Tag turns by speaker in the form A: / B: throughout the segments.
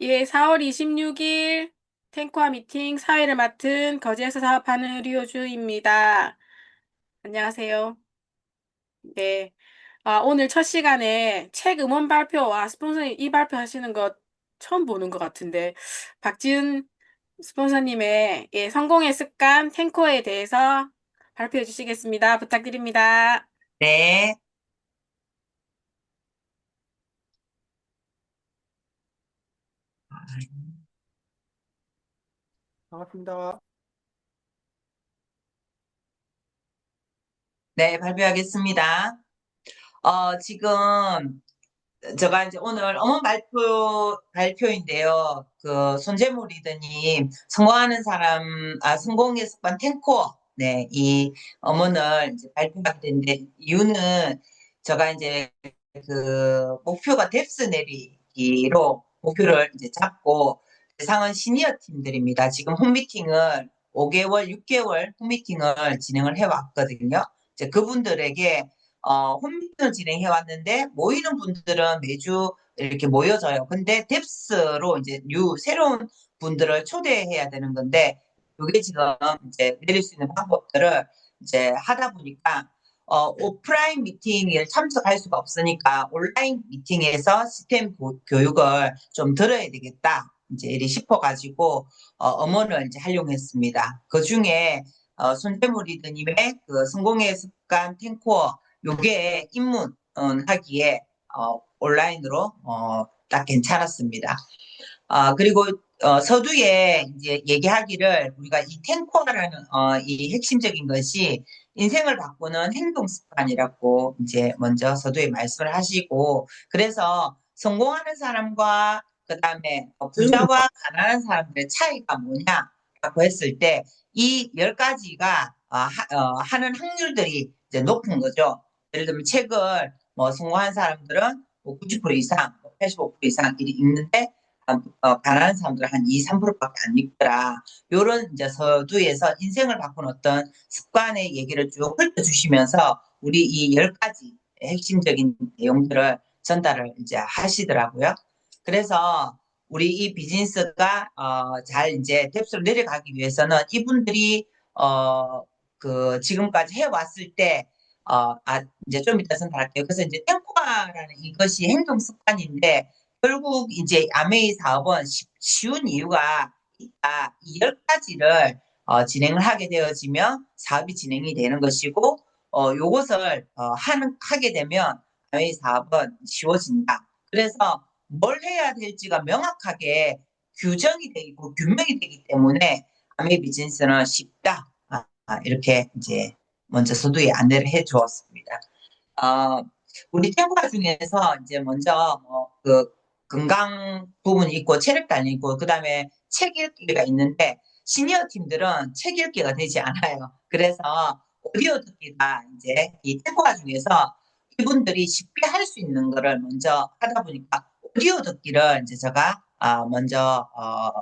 A: 예, 4월 26일 탱코와 미팅 사회를 맡은 거제에서 사업하는 류효주입니다. 안녕하세요. 네. 오늘 첫 시간에 책 음원 발표와 스폰서님 이 발표하시는 거 처음 보는 것 같은데, 박지은 스폰서님의 성공의 습관 탱코에 대해서 발표해 주시겠습니다. 부탁드립니다.
B: 네,
A: 반갑습니다.
B: 네, 발표하겠습니다. 지금 제가 이제 오늘 어문 발표인데요. 그 손재무 리더님, 성공하는 사람, 성공의 습관 탱코어, 네, 이 어문을 이제 발표하게 됐는데, 이유는 제가 이제 그 목표가 뎁스 내리기로 목표를 이제 잡고, 대상은 시니어 팀들입니다. 지금 홈미팅을 5개월, 6개월 홈미팅을 진행을 해왔거든요. 이제 그분들에게 홈미팅을 진행해 왔는데 모이는 분들은 매주 이렇게 모여져요. 근데 뎁스로 이제 새로운 분들을 초대해야 되는 건데 이게 지금 이제 내릴 수 있는 방법들을 이제 하다 보니까 오프라인 미팅에 참석할 수가 없으니까 온라인 미팅에서 시스템 교육을 좀 들어야 되겠다. 이제 이리 싶어가지고 음원을 이제 활용했습니다. 그 중에 손재무 리더님의 그 성공의 습관 탱코어 요게 입문하기에 온라인으로 딱 괜찮았습니다. 그리고 서두에 이제 얘기하기를 우리가 이 탱코라는 이 핵심적인 것이 인생을 바꾸는 행동 습관이라고 이제 먼저 서두에 말씀을 하시고 그래서 성공하는 사람과 그다음에 부자와 가난한 사람들의 차이가 뭐냐라고 했을 때 이 열 가지가 하는 확률들이 이제 높은 거죠. 예를 들면 책을 뭐 성공한 사람들은 뭐 90% 이상, 85% 이상 일이 읽는데 가난한 사람들은 한 2, 3%밖에 안 읽더라. 요런 이제 서두에서 인생을 바꾼 어떤 습관의 얘기를 쭉 훑어주시면서 우리 이 열 가지 핵심적인 내용들을 전달을 이제 하시더라고요. 그래서 우리 이 비즈니스가 잘 이제 뎁스로 내려가기 위해서는 이분들이 그 지금까지 해왔을 때 이제 좀 이따 선택할게요. 그래서 이제 템포화라는 이것이 행동 습관인데 결국 이제 아메이 사업은 쉬운 이유가 있다. 이 열 가지를 진행을 하게 되어지면 사업이 진행이 되는 것이고, 요것을 하게 되면 아메이 사업은 쉬워진다. 그래서 뭘 해야 될지가 명확하게 규정이 되고 규명이 되기 때문에 아메이 비즈니스는 쉽다. 이렇게 이제 먼저 서두에 안내를 해 주었습니다. 어, 우리 탱파 중에서 이제 먼저 그 건강 부분이 있고 체력 단위 있고 그다음에 책 읽기가 있는데 시니어 팀들은 책 읽기가 되지 않아요. 그래서 오디오 듣기가 이제 이 탱파 중에서 이분들이 쉽게 할 수 있는 거를 먼저 하다 보니까 오디오 듣기를 이제 제가 먼저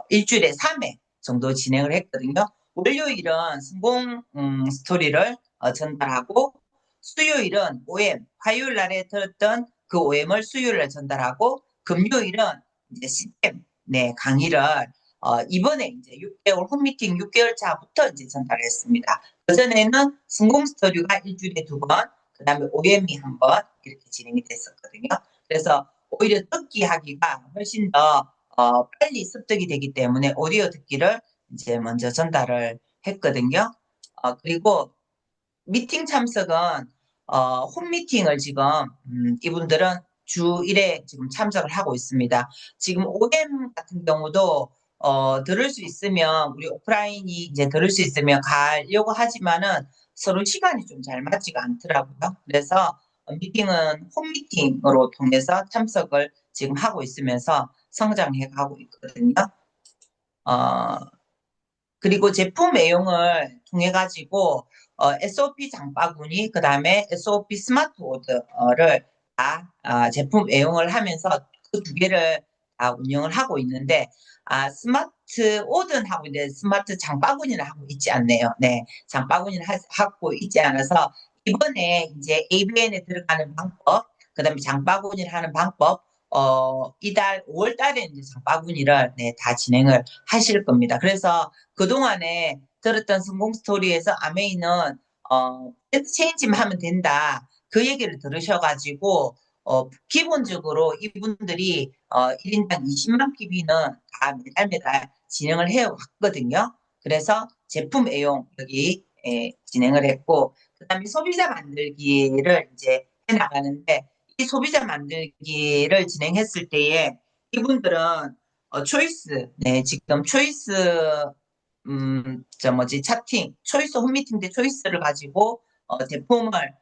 B: 일주일에 3회 정도 진행을 했거든요. 월요일은 성공 스토리를 전달하고 수요일은 OM, 화요일 날에 들었던 그 OM을 수요일 날 전달하고 금요일은 이제 시스템 네, 강의를 이번에 이제 6개월 홈미팅 6개월 차부터 이제 전달했습니다. 그전에는 성공 스토리가 일주일에 2번, 그다음에 OM이 1번 이렇게 진행이 됐었거든요. 그래서 오히려 듣기 하기가 훨씬 더 빨리 습득이 되기 때문에 오디오 듣기를 이제 먼저 전달을 했거든요. 그리고 미팅 참석은 홈미팅을 지금 이분들은 주 1회 지금 참석을 하고 있습니다. 지금 OM 같은 경우도 들을 수 있으면 우리 오프라인이 이제 들을 수 있으면 가려고 하지만은 서로 시간이 좀 잘 맞지가 않더라고요. 그래서 미팅은 홈미팅으로 통해서 참석을 지금 하고 있으면서 성장해 가고 있거든요. 어, 그리고 제품 내용을 통해 가지고 SOP 장바구니 그다음에 SOP 스마트 오더를 다 제품 애용을 하면서 그 두 개를 다 운영을 하고 있는데 스마트 오더는 하고 있는데 스마트 장바구니는 하고 있지 않네요. 네, 장바구니는 하고 있지 않아서 이번에 이제 ABN에 들어가는 방법, 그다음에 장바구니를 하는 방법, 이달 5월 달에 이제 장바구니를 네, 다 진행을 하실 겁니다. 그래서 그동안에 들었던 성공 스토리에서 아메이는 밴드 체인지만 하면 된다. 그 얘기를 들으셔가지고 기본적으로 이분들이 1인당 20만 PB는 다 매달 매달 진행을 해왔거든요. 그래서 제품 애용 여기 진행을 했고 그다음에 소비자 만들기를 이제 해나가는데 이 소비자 만들기를 진행했을 때에 이분들은 초이스, 네, 지금 초이스, 저 뭐지, 차팅, 초이스 홈미팅 때 초이스를 가지고 제품을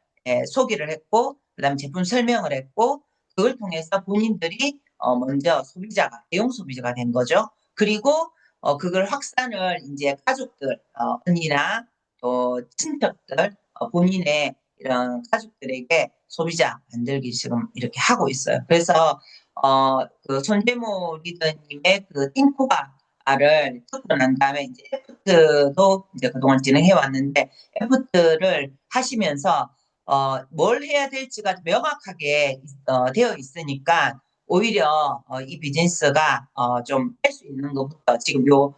B: 소개를 했고, 그다음에 제품 설명을 했고, 그걸 통해서 본인들이 먼저 소비자가, 대용 소비자가 된 거죠. 그리고 그걸 확산을 이제 가족들, 언니나 또 친척들, 본인의 이런 가족들에게 소비자 만들기 지금 이렇게 하고 있어요. 그래서 그 손재무 리더님의 그 띵코바를 듣고 난 다음에 이제 애프트도 이제 그동안 진행해 왔는데 애프트를 하시면서 뭘 해야 될지가 명확하게 되어 있으니까 오히려 이 비즈니스가 좀 할 수 있는 것부터 지금 요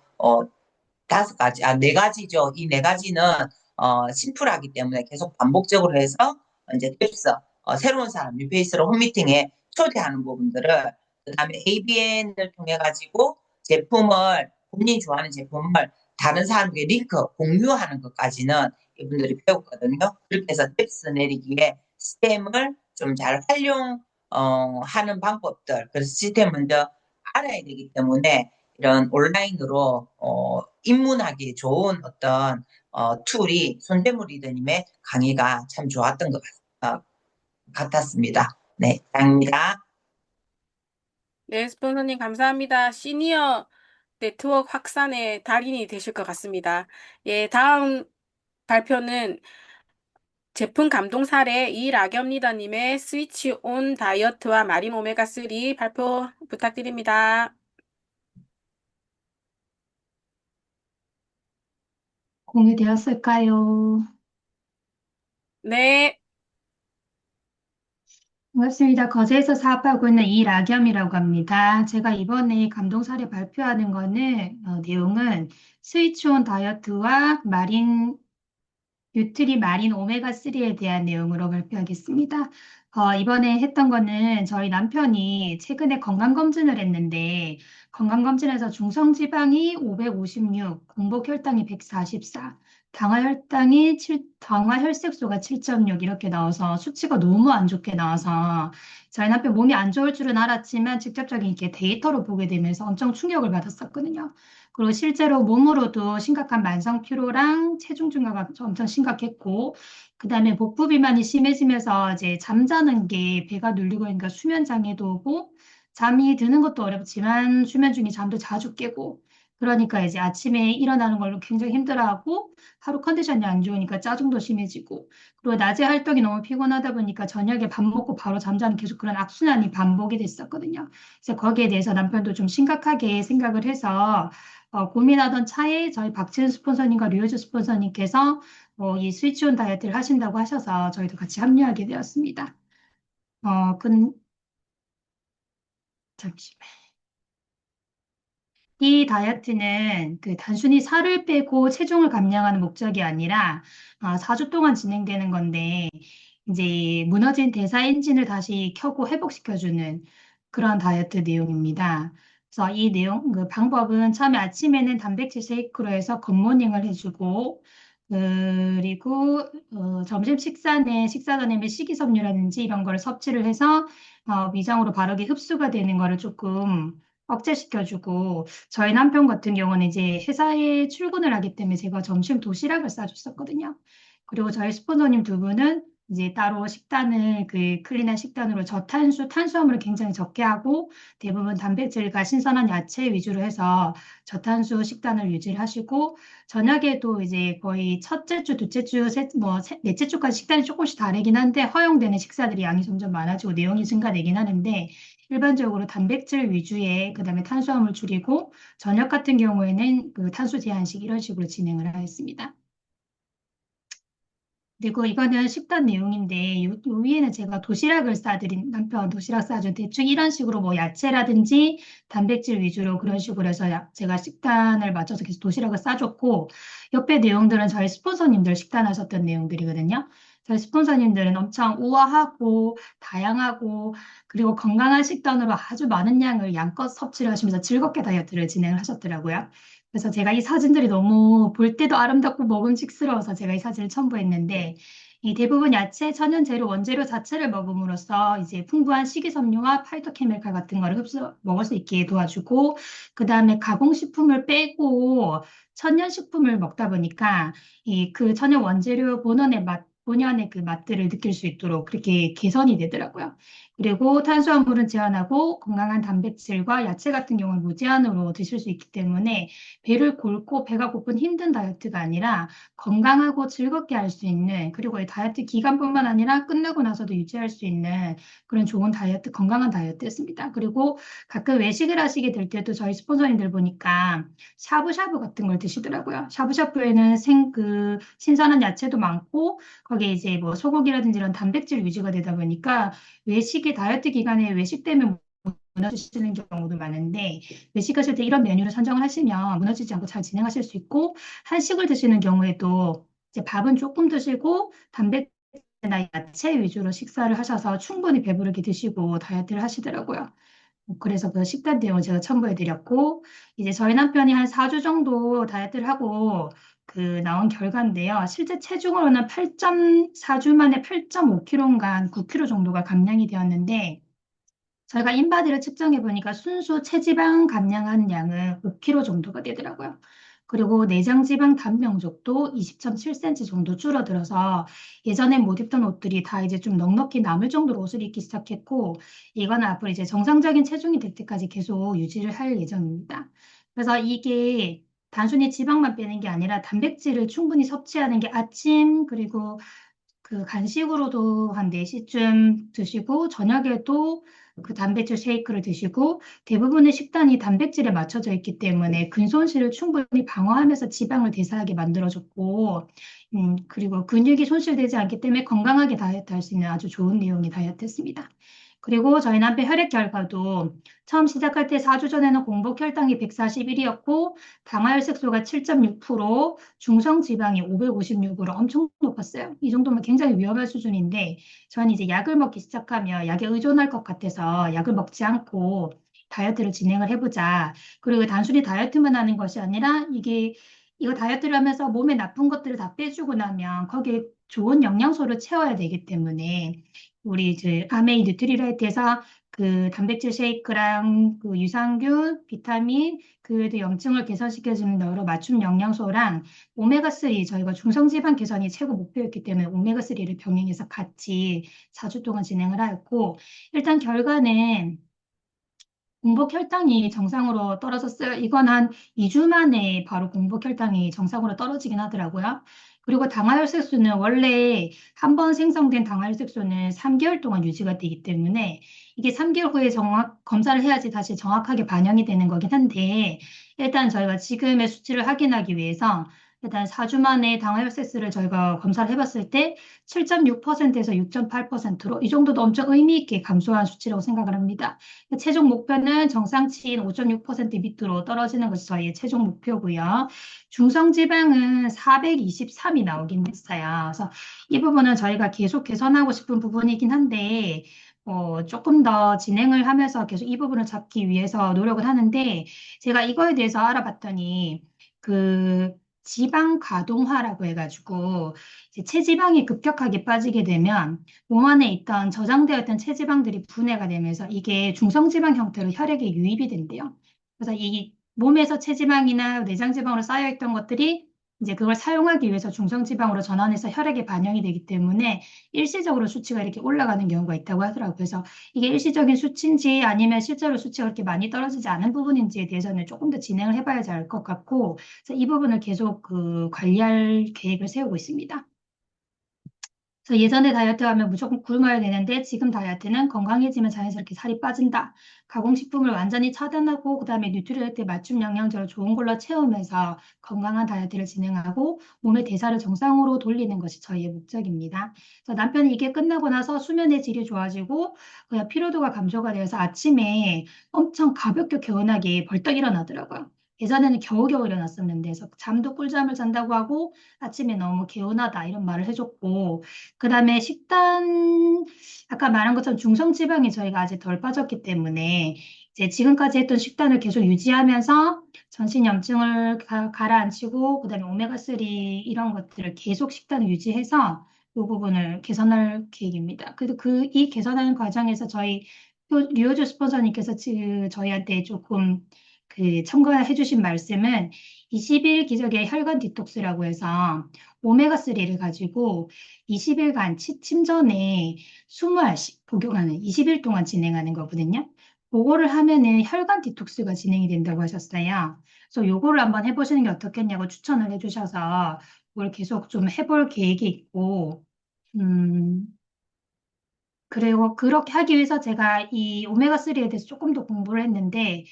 B: 5가지, 네 가지죠. 이 네 가지는 심플하기 때문에 계속 반복적으로 해서 이제 팁스, 새로운 사람, 뉴페이스로 홈미팅에 초대하는 부분들을 그다음에 ABN을 통해 가지고 제품을 본인이 좋아하는 제품을 다른 사람에게 링크 공유하는 것까지는 이분들이 배웠거든요. 그렇게 해서 팁스 내리기에 시스템을 좀 잘 활용 하는 방법들, 그래서 시스템 먼저 알아야 되기 때문에 이런 온라인으로 입문하기 좋은 어떤 툴이 손대무 리더님의 강의가 참 좋았던 것 같았습니다. 네, 감사합니다.
A: 네, 스폰서님 감사합니다. 시니어 네트워크 확산의 달인이 되실 것 같습니다. 예, 다음 발표는 제품 감동 사례 이락염 리더님의 스위치 온 다이어트와 마린 오메가3 발표 부탁드립니다.
C: 공유되었을까요?
A: 네,
C: 반갑습니다. 거제에서 사업하고 있는 이락염이라고 합니다. 제가 이번에 감동 사례 발표하는 거는, 내용은 스위치온 다이어트와 뉴트리 마린 오메가3에 대한 내용으로 발표하겠습니다. 이번에 했던 거는 저희 남편이 최근에 건강검진을 했는데, 건강검진에서 중성지방이 556, 공복혈당이 144, 당화혈색소가 7.6 이렇게 나와서 수치가 너무 안 좋게 나와서 저희 남편 몸이 안 좋을 줄은 알았지만 직접적인 이렇게 데이터로 보게 되면서 엄청 충격을 받았었거든요. 그리고 실제로 몸으로도 심각한 만성 피로랑 체중 증가가 엄청 심각했고, 그다음에 복부 비만이 심해지면서 이제 잠자는 게 배가 눌리고 그러니까 수면 장애도 오고, 잠이 드는 것도 어렵지만 수면 중에 잠도 자주 깨고, 그러니까 이제 아침에 일어나는 걸로 굉장히 힘들어하고, 하루 컨디션이 안 좋으니까 짜증도 심해지고, 그리고 낮에 활동이 너무 피곤하다 보니까 저녁에 밥 먹고 바로 잠자는 계속 그런 악순환이 반복이 됐었거든요. 그래서 거기에 대해서 남편도 좀 심각하게 생각을 해서 고민하던 차에 저희 박지은 스폰서님과 류효주 스폰서님께서 이 스위치온 다이어트를 하신다고 하셔서 저희도 같이 합류하게 되었습니다. 어, 근, 잠시만. 이 다이어트는 그 단순히 살을 빼고 체중을 감량하는 목적이 아니라 4주 동안 진행되는 건데 이제 무너진 대사 엔진을 다시 켜고 회복시켜주는 그런 다이어트 내용입니다. 그래서 이 내용, 그 방법은 처음에 아침에는 단백질 쉐이크로 해서 굿모닝을 해주고 그리고 점심 식사 전에 뭐 식이섬유라든지 이런 거를 섭취를 해서 위장으로 바르게 흡수가 되는 거를 조금 억제시켜주고 저희 남편 같은 경우는 이제 회사에 출근을 하기 때문에 제가 점심 도시락을 싸줬었거든요. 그리고 저희 스폰서님 두 분은 이제 따로 식단을 그 클린한 식단으로 저탄수, 탄수화물을 굉장히 적게 하고 대부분 단백질과 신선한 야채 위주로 해서 저탄수 식단을 유지를 하시고 저녁에도 이제 거의 첫째 주, 둘째 주, 넷째 주까지 식단이 조금씩 다르긴 한데 허용되는 식사들이 양이 점점 많아지고 내용이 증가되긴 하는데 일반적으로 단백질 위주의 그다음에 탄수화물 줄이고 저녁 같은 경우에는 그 탄수 제한식 이런 식으로 진행을 하겠습니다. 그리고 이거는 식단 내용인데 요 위에는 제가 도시락을 싸드린 남편 도시락 싸준 대충 이런 식으로 뭐 야채라든지 단백질 위주로 그런 식으로 해서 제가 식단을 맞춰서 계속 도시락을 싸줬고 옆에 내용들은 저희 스폰서님들 식단하셨던 내용들이거든요. 저희 스폰서님들은 엄청 우아하고 다양하고 그리고 건강한 식단으로 아주 많은 양을 양껏 섭취를 하시면서 즐겁게 다이어트를 진행을 하셨더라고요. 그래서 제가 이 사진들이 너무 볼 때도 아름답고 먹음직스러워서 제가 이 사진을 첨부했는데, 이 대부분 야채, 천연 재료, 원재료 자체를 먹음으로써 이제 풍부한 식이섬유와 파이토케미칼 같은 거를 먹을 수 있게 도와주고, 그 다음에 가공식품을 빼고 천연식품을 먹다 보니까 이 그 천연 원재료 본연의 맛, 본연의 그 맛들을 느낄 수 있도록 그렇게 개선이 되더라고요. 그리고 탄수화물은 제한하고 건강한 단백질과 야채 같은 경우는 무제한으로 드실 수 있기 때문에 배를 골고 배가 고픈 힘든 다이어트가 아니라 건강하고 즐겁게 할 수 있는 그리고 이 다이어트 기간뿐만 아니라 끝나고 나서도 유지할 수 있는 그런 좋은 다이어트, 건강한 다이어트였습니다. 그리고 가끔 외식을 하시게 될 때도 저희 스폰서님들 보니까 샤브샤브 같은 걸 드시더라고요. 샤브샤브에는 신선한 야채도 많고 거기에 이제 뭐 소고기라든지 이런 단백질 위주가 되다 보니까 외식의 다이어트 기간에 외식 때문에 무너지시는 경우도 많은데 외식하실 때 이런 메뉴를 선정을 하시면 무너지지 않고 잘 진행하실 수 있고 한식을 드시는 경우에도 이제 밥은 조금 드시고 단백질이나 야채 위주로 식사를 하셔서 충분히 배부르게 드시고 다이어트를 하시더라고요. 그래서 그 식단 내용을 제가 첨부해 드렸고 이제 저희 남편이 한 4주 정도 다이어트를 하고 그 나온 결과인데요. 실제 체중으로는 4주 만에 8.5kg간 9kg 정도가 감량이 되었는데 저희가 인바디를 측정해 보니까 순수 체지방 감량한 양은 5kg 정도가 되더라고요. 그리고 내장 지방 단명족도 20.7cm 정도 줄어들어서 예전에 못 입던 옷들이 다 이제 좀 넉넉히 남을 정도로 옷을 입기 시작했고 이거는 앞으로 이제 정상적인 체중이 될 때까지 계속 유지를 할 예정입니다. 그래서 이게 단순히 지방만 빼는 게 아니라 단백질을 충분히 섭취하는 게 아침 그리고 그 간식으로도 한 4시쯤 드시고 저녁에도 그 단백질 쉐이크를 드시고 대부분의 식단이 단백질에 맞춰져 있기 때문에 근손실을 충분히 방어하면서 지방을 대사하게 만들어줬고 그리고 근육이 손실되지 않기 때문에 건강하게 다이어트 할 수 있는 아주 좋은 내용의 다이어트였습니다. 그리고 저희 남편 혈액 결과도 처음 시작할 때 4주 전에는 공복 혈당이 141이었고 당화혈색소가 7.6%, 중성 지방이 556으로 엄청 높았어요. 이 정도면 굉장히 위험한 수준인데 저는 이제 약을 먹기 시작하면 약에 의존할 것 같아서 약을 먹지 않고 다이어트를 진행을 해보자. 그리고 단순히 다이어트만 하는 것이 아니라 이거 다이어트를 하면서 몸에 나쁜 것들을 다 빼주고 나면 거기에 좋은 영양소를 채워야 되기 때문에 우리 이제 아메이 뉴트리라이트에서 그 단백질 쉐이크랑 그 유산균, 비타민, 그 염증을 개선시켜주는 여러 맞춤 영양소랑 오메가3 저희가 중성지방 개선이 최고 목표였기 때문에 오메가3를 병행해서 같이 4주 동안 진행을 하였고 일단 결과는 공복 혈당이 정상으로 떨어졌어요. 이건 한 2주 만에 바로 공복 혈당이 정상으로 떨어지긴 하더라고요. 그리고 당화혈색소는 원래 한 번 생성된 당화혈색소는 3개월 동안 유지가 되기 때문에 이게 3개월 후에 검사를 해야지 다시 정확하게 반영이 되는 거긴 한데 일단 저희가 지금의 수치를 확인하기 위해서 일단 4주 만에 당화혈색소를 저희가 검사를 해봤을 때 7.6%에서 6.8%로 이 정도도 엄청 의미 있게 감소한 수치라고 생각을 합니다. 최종 목표는 정상치인 5.6% 밑으로 떨어지는 것이 저희의 최종 목표고요. 중성지방은 423이 나오긴 했어요. 그래서 이 부분은 저희가 계속 개선하고 싶은 부분이긴 한데 조금 더 진행을 하면서 계속 이 부분을 잡기 위해서 노력을 하는데 제가 이거에 대해서 알아봤더니 그 지방 가동화라고 해가지고 이제 체지방이 급격하게 빠지게 되면 몸 안에 있던 저장되어 있던 체지방들이 분해가 되면서 이게 중성지방 형태로 혈액에 유입이 된대요. 그래서 이 몸에서 체지방이나 내장지방으로 쌓여있던 것들이 이제 그걸 사용하기 위해서 중성지방으로 전환해서 혈액에 반영이 되기 때문에 일시적으로 수치가 이렇게 올라가는 경우가 있다고 하더라고요. 그래서 이게 일시적인 수치인지 아니면 실제로 수치가 그렇게 많이 떨어지지 않은 부분인지에 대해서는 조금 더 진행을 해봐야지 알 것 같고, 그래서 이 부분을 계속 그 관리할 계획을 세우고 있습니다. 그래서 예전에 다이어트 하면 무조건 굶어야 되는데 지금 다이어트는 건강해지면 자연스럽게 살이 빠진다. 가공식품을 완전히 차단하고 그다음에 뉴트리얼트 맞춤 영양제로 좋은 걸로 채우면서 건강한 다이어트를 진행하고 몸의 대사를 정상으로 돌리는 것이 저희의 목적입니다. 그래서 남편이 이게 끝나고 나서 수면의 질이 좋아지고 그냥 피로도가 감소가 되어서 아침에 엄청 가볍게 개운하게 벌떡 일어나더라고요. 예전에는 겨우겨우 일어났었는데, 그래서 잠도 꿀잠을 잔다고 하고 아침에 너무 개운하다 이런 말을 해줬고, 그다음에 식단, 아까 말한 것처럼 중성지방이 저희가 아직 덜 빠졌기 때문에 이제 지금까지 했던 식단을 계속 유지하면서 전신염증을 가라앉히고 그다음에 오메가3 이런 것들을 계속 식단을 유지해서 이 부분을 개선할 계획입니다. 그래도 이 개선하는 과정에서 저희 류호주 스폰서님께서 지금 저희한테 조금 첨가해 주신 말씀은 20일 기적의 혈관 디톡스라고 해서 오메가3를 가지고 20일간 취침 전에 20알씩 복용하는 20일 동안 진행하는 거거든요. 그거를 하면은 혈관 디톡스가 진행이 된다고 하셨어요. 그래서 요거를 한번 해보시는 게 어떻겠냐고 추천을 해주셔서 그걸 계속 좀 해볼 계획이 있고, 음, 그리고 그렇게 하기 위해서 제가 이 오메가3에 대해서 조금 더 공부를 했는데,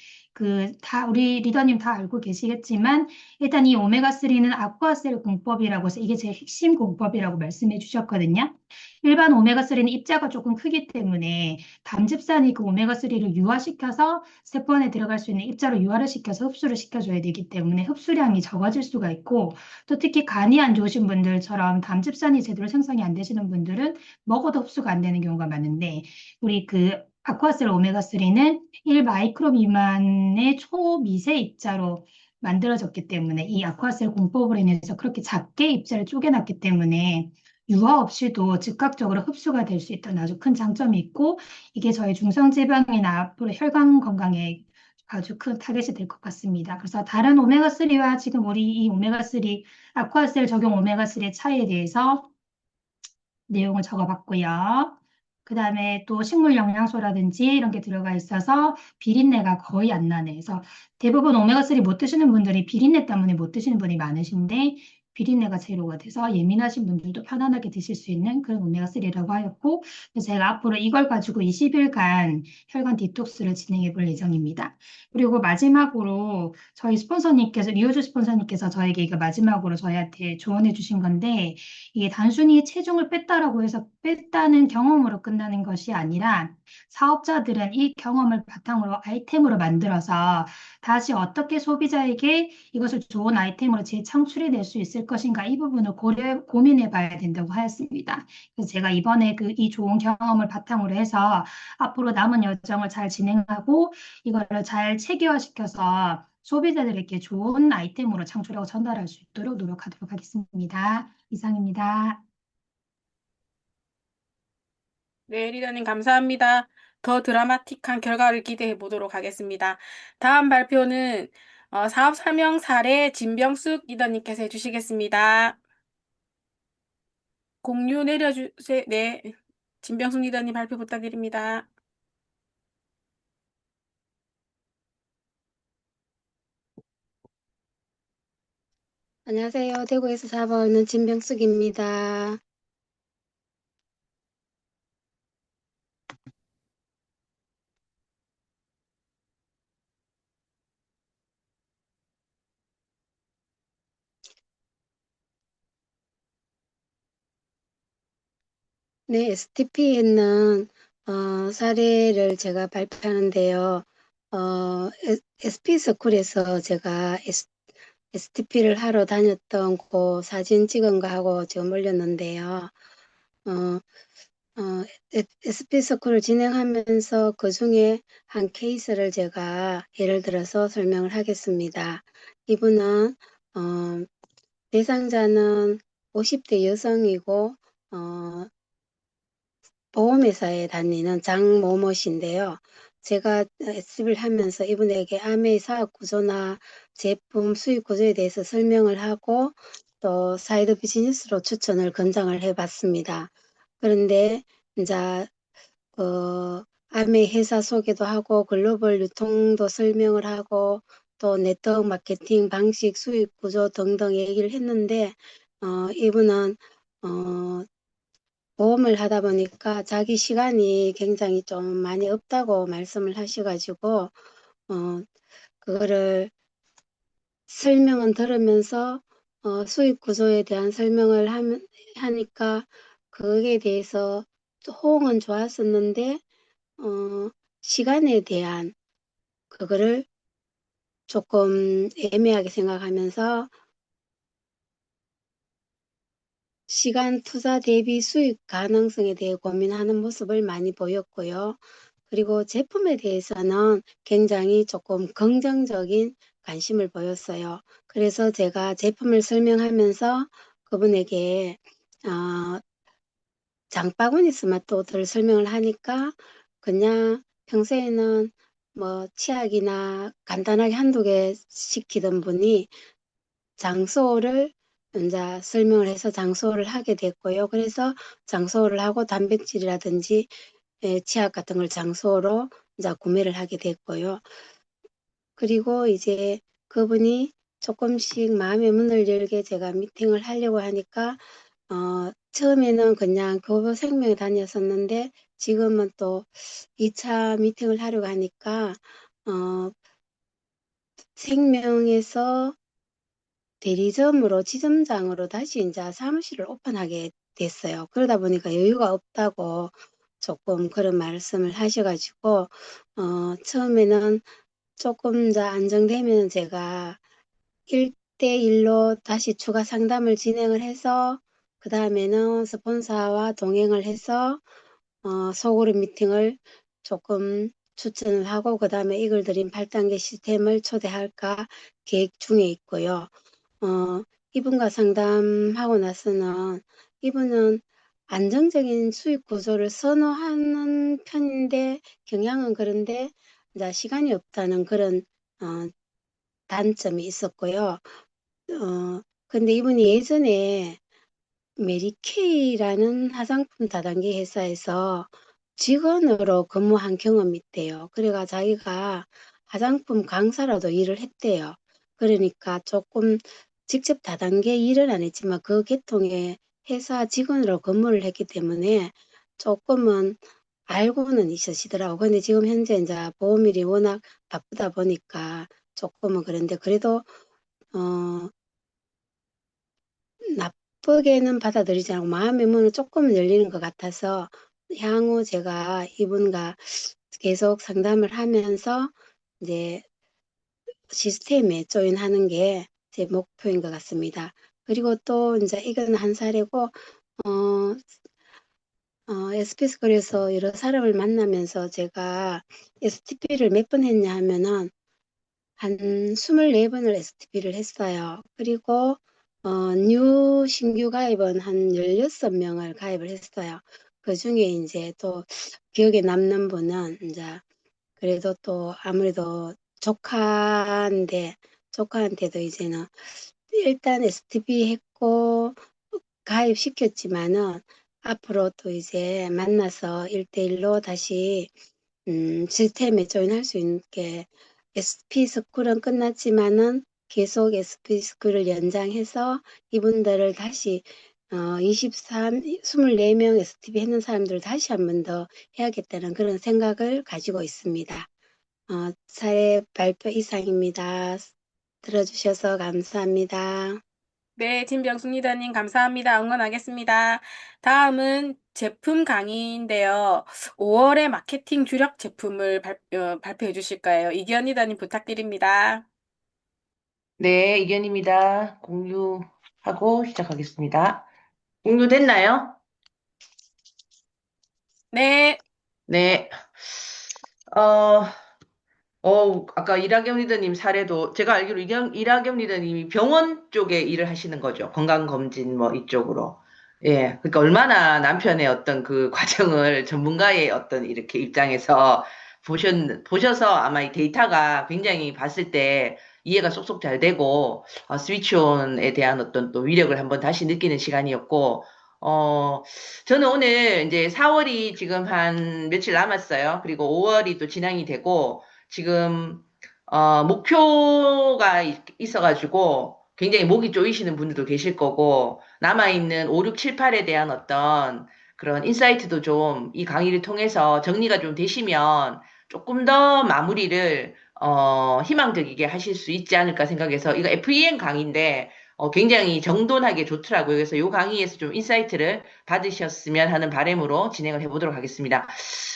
C: 우리 리더님 다 알고 계시겠지만, 일단 이 오메가3는 아쿠아셀 공법이라고 해서 이게 제 핵심 공법이라고 말씀해 주셨거든요. 일반 오메가3는 입자가 조금 크기 때문에 담즙산이 그 오메가3를 유화시켜서 세포 안에 들어갈 수 있는 입자로 유화를 시켜서 흡수를 시켜줘야 되기 때문에 흡수량이 적어질 수가 있고, 또 특히 간이 안 좋으신 분들처럼 담즙산이 제대로 생성이 안 되시는 분들은 먹어도 흡수가 안 되는 경우가 많은데 우리 아쿠아셀 오메가3는 1 마이크로 미만의 초미세 입자로 만들어졌기 때문에 이 아쿠아셀 공법으로 인해서 그렇게 작게 입자를 쪼개놨기 때문에 유화 없이도 즉각적으로 흡수가 될 수 있다는 아주 큰 장점이 있고 이게 저희 중성지방이나 앞으로 혈관 건강에 아주 큰 타겟이 될 것 같습니다. 그래서 다른 오메가3와 지금 우리 이 오메가3 아쿠아셀 적용 오메가3의 차이에 대해서 내용을 적어봤고요. 그 다음에 또 식물 영양소라든지 이런 게 들어가 있어서 비린내가 거의 안 나네. 그래서 대부분 오메가3 못 드시는 분들이 비린내 때문에 못 드시는 분이 많으신데 비린내가 제로가 돼서 예민하신 분들도 편안하게 드실 수 있는 그런 오메가3라고 하였고 그래서 제가 앞으로 이걸 가지고 20일간 혈관 디톡스를 진행해 볼 예정입니다. 그리고 마지막으로 저희 스폰서님께서 리오즈 스폰서님께서 저에게 이거 마지막으로 저희한테 조언해 주신 건데 이게 단순히 체중을 뺐다라고 해서 뺐다는 경험으로 끝나는 것이 아니라 사업자들은 이 경험을 바탕으로 아이템으로 만들어서 다시 어떻게 소비자에게 이것을 좋은 아이템으로 재창출해낼 수 있을 것인가 이 부분을 고민해 봐야 된다고 하였습니다. 그래서 제가 이번에 이 좋은 경험을 바탕으로 해서 앞으로 남은 여정을 잘 진행하고 이거를 잘 체계화시켜서 소비자들에게 좋은 아이템으로 창출하고 전달할 수 있도록 노력하도록 하겠습니다. 이상입니다.
A: 네, 리더님 감사합니다. 더 드라마틱한 결과를 기대해 보도록 하겠습니다. 다음 발표는 사업 설명 사례 진병숙 리더님께서 해주시겠습니다. 공유 내려주세요. 네, 진병숙 리더님 발표 부탁드립니다.
D: 안녕하세요. 대구에서 사업하는 진병숙입니다. 네, STP에 있는 사례를 제가 발표하는데요. SP서클에서 제가 STP를 하러 다녔던 그 사진 찍은 거하고 지금 올렸는데요. 어, SP서클을 진행하면서 그 중에 한 케이스를 제가 예를 들어서 설명을 하겠습니다. 이분은 대상자는 50대 여성이고 보험회사에 다니는 장모모 씨인데요. 제가 SB를 하면서 이분에게 아메의 사업 구조나 제품 수익 구조에 대해서 설명을 하고 또 사이드 비즈니스로 추천을 권장을 해봤습니다. 그런데 이제 아메 회사 소개도 하고 글로벌 유통도 설명을 하고 또 네트워크 마케팅 방식 수익 구조 등등 얘기를 했는데 이분은 보험을 하다 보니까 자기 시간이 굉장히 좀 많이 없다고 말씀을 하셔가지고, 그거를 설명은 들으면서, 수익 구조에 대한 설명을 하니까, 거기에 대해서 호응은 좋았었는데, 시간에 대한 그거를 조금 애매하게 생각하면서 시간 투자 대비 수익 가능성에 대해 고민하는 모습을 많이 보였고요. 그리고 제품에 대해서는 굉장히 조금 긍정적인 관심을 보였어요. 그래서 제가 제품을 설명하면서 그분에게 장바구니 스마트워터를 설명을 하니까 그냥 평소에는 뭐 치약이나 간단하게 한두 개 시키던 분이 장소를 이제 설명을 해서 장소를 하게 됐고요. 그래서 장소를 하고 단백질이라든지 치약 같은 걸 장소로 이제 구매를 하게 됐고요. 그리고 이제 그분이 조금씩 마음의 문을 열게 제가 미팅을 하려고 하니까 처음에는 그냥 교보 생명에 다녔었는데 지금은 또 2차 미팅을 하려고 하니까 생명에서 대리점으로 지점장으로 다시 이제 사무실을 오픈하게 됐어요. 그러다 보니까 여유가 없다고 조금 그런 말씀을 하셔가지고 처음에는 조금 더 안정되면 제가 1대1로 다시 추가 상담을 진행을 해서 그 다음에는 스폰서와 동행을 해서 소그룹 미팅을 조금 추천을 하고 그 다음에 이글드림 8단계 시스템을 초대할까 계획 중에 있고요. 이분과 상담하고 나서는 이분은 안정적인 수익 구조를 선호하는 편인데 경향은 그런데 이제 시간이 없다는 그런 단점이 있었고요. 근데 이분이 예전에 메리케이라는 화장품 다단계 회사에서 직원으로 근무한 경험이 있대요. 그래가 자기가 화장품 강사로도 일을 했대요. 그러니까 조금 직접 다단계 일은 안 했지만 그 계통의 회사 직원으로 근무를 했기 때문에 조금은 알고는 있으시더라고. 근데 지금 현재 이제 보험일이 워낙 바쁘다 보니까 조금은 그런데 그래도 어, 나쁘게는 받아들이지 않고 마음의 문은 조금 열리는 것 같아서 향후 제가 이분과 계속 상담을 하면서 이제 시스템에 조인하는 게 제 목표인 것 같습니다. 그리고 또 이제 이건 한 사례고 SBS 거래에서 여러 사람을 만나면서 제가 STP를 몇 번 했냐 하면은 한 24번을 STP를 했어요. 그리고 신규 가입은 한 16명을 가입을 했어요. 그 중에 이제 또 기억에 남는 분은 이제 그래도 또 아무래도 조카한테도 이제는 일단 STP 했고 가입시켰지만은 앞으로 또 이제 만나서 1대1로 다시 시스템에 조인할 수 있게 SP 스쿨은 끝났지만은 계속 SP 스쿨을 연장해서 이분들을 다시 24명 STP 했는 사람들을 다시 한 번 더 해야겠다는 그런 생각을 가지고 있습니다. 사례 발표 이상입니다. 들어주셔서 감사합니다.
A: 네, 진병숙 리더님 감사합니다. 응원하겠습니다. 다음은 제품 강의인데요. 5월에 마케팅 주력 제품을 발표해 주실 거예요. 이기현 리더님 부탁드립니다.
E: 네, 이견입니다. 공유하고 시작하겠습니다. 공유됐나요?
A: 네,
E: 네. 아까 이라겸 리더님 사례도 제가 알기로 이라겸 리더님이 병원 쪽에 일을 하시는 거죠. 건강검진 뭐 이쪽으로. 예. 그러니까 얼마나 남편의 어떤 그 과정을 전문가의 어떤 이렇게 입장에서 보셔서 아마 이 데이터가 굉장히 봤을 때 이해가 쏙쏙 잘 되고, 스위치온에 대한 어떤 또 위력을 한번 다시 느끼는 시간이었고, 어, 저는 오늘 이제 4월이 지금 한 며칠 남았어요. 그리고 5월이 또 진행이 되고, 지금 목표가 있어가지고 굉장히 목이 쪼이시는 분들도 계실 거고 남아있는 5, 6, 7, 8에 대한 어떤 그런 인사이트도 좀 이 강의를 통해서 정리가 좀 되시면 조금 더 마무리를 희망적이게 하실 수 있지 않을까 생각해서 이거 FEN 강의인데 굉장히 정돈하게 좋더라고요. 그래서 이 강의에서 좀 인사이트를 받으셨으면 하는 바람으로 진행을 해보도록 하겠습니다.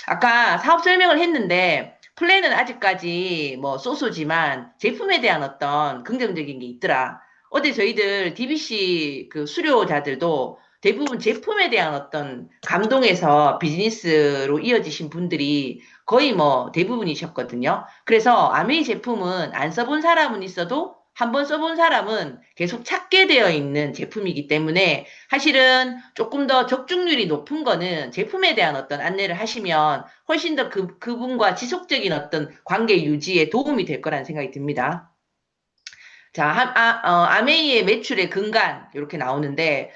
E: 아까 사업 설명을 했는데 플랜은 아직까지 뭐 쏘쏘지만 제품에 대한 어떤 긍정적인 게 있더라. 어제 저희들 DBC 그 수료자들도 대부분 제품에 대한 어떤 감동에서 비즈니스로 이어지신 분들이 거의 뭐 대부분이셨거든요. 그래서 아메이 제품은 안 써본 사람은 있어도 한 번 써본 사람은 계속 찾게 되어 있는 제품이기 때문에 사실은 조금 더 적중률이 높은 거는 제품에 대한 어떤 안내를 하시면 훨씬 더 그분과 지속적인 어떤 관계 유지에 도움이 될 거라는 생각이 듭니다. 자, 아메이의 매출의 근간 이렇게 나오는데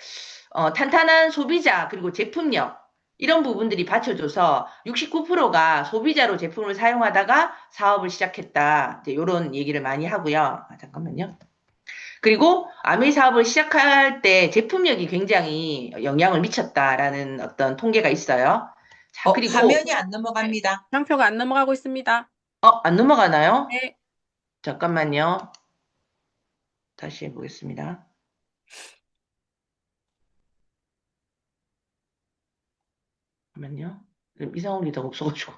E: 탄탄한 소비자 그리고 제품력 이런 부분들이 받쳐줘서 69%가 소비자로 제품을 사용하다가 사업을 시작했다. 이제 이런 얘기를 많이 하고요. 잠깐만요. 그리고 아메이 사업을 시작할 때 제품력이 굉장히 영향을 미쳤다라는 어떤 통계가 있어요. 자, 그리고
B: 화면이 안 넘어갑니다.
A: 상표가 안 넘어가고 있습니다.
E: 안 넘어가나요?
A: 네.
E: 잠깐만요. 다시 해보겠습니다. 잠깐만요. 이상한 리더가 없어가지고.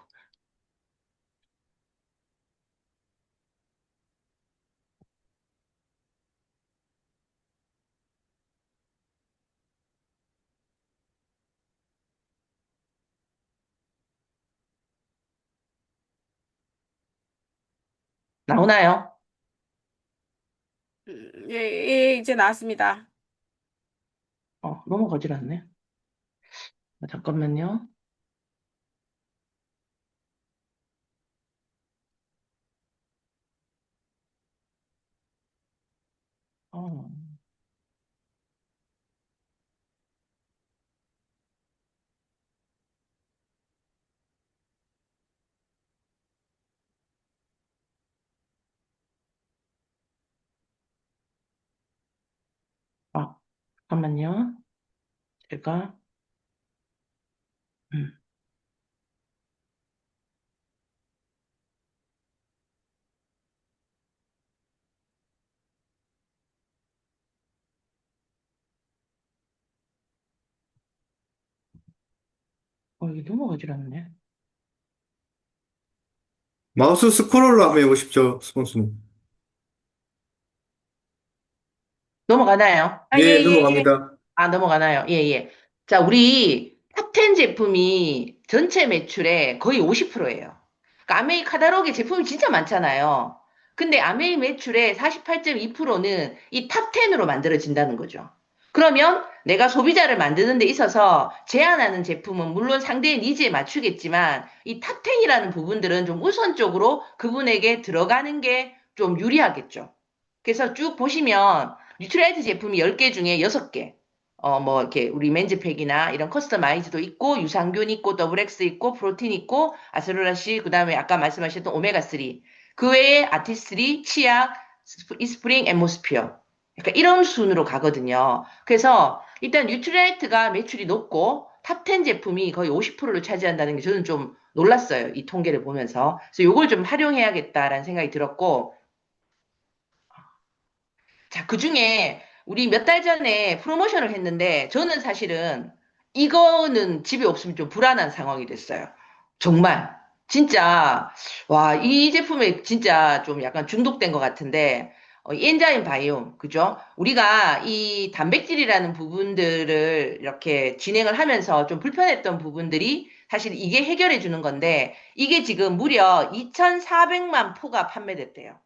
E: 나오나요?
A: 예, 예, 이제 나왔습니다.
E: 넘어가질 않네. 잠깐만요. 어, 잠깐만요. 제가, 음, 이게 넘어가질 않네.
F: 마우스 스크롤로 한번 해보십시오, 스폰서님.
E: 넘어가나요?
A: 아, 예,
F: 예,
A: 예, 예.
F: 넘어갑니다.
E: 넘어가나요? 예, 예. 자, 우리 탑10 제품이 전체 매출의 거의 50%예요. 그러니까 아메이 카탈로그에 제품이 진짜 많잖아요. 근데 아메이 매출의 48.2%는 이 탑10으로 만들어진다는 거죠. 그러면 내가 소비자를 만드는 데 있어서 제안하는 제품은 물론 상대의 니즈에 맞추겠지만 이 탑10이라는 부분들은 좀 우선적으로 그분에게 들어가는 게 좀 유리하겠죠. 그래서 쭉 보시면 뉴트라이트 제품이 10개 중에 6개 뭐, 이렇게, 우리 맨즈팩이나 이런 커스터마이즈도 있고, 유산균 있고, 더블엑스 있고, 프로틴 있고, 아스로라시, 그 다음에 아까 말씀하셨던 오메가3. 그 외에 아티스리, 치약, 이스프링, 엠모스피어. 그러니까 이런 순으로 가거든요. 그래서 일단 뉴트라이트가 매출이 높고, 탑10 제품이 거의 50%를 차지한다는 게 저는 좀 놀랐어요. 이 통계를 보면서. 그래서 요걸 좀 활용해야겠다라는 생각이 들었고, 자, 그 중에 우리 몇 달 전에 프로모션을 했는데 저는 사실은 이거는 집에 없으면 좀 불안한 상황이 됐어요. 정말. 진짜, 와, 이 제품에 진짜 좀 약간 중독된 것 같은데, 이 엔자임 바이옴, 그죠? 우리가 이 단백질이라는 부분들을 이렇게 진행을 하면서 좀 불편했던 부분들이 사실 이게 해결해 주는 건데, 이게 지금 무려 2,400만 포가 판매됐대요.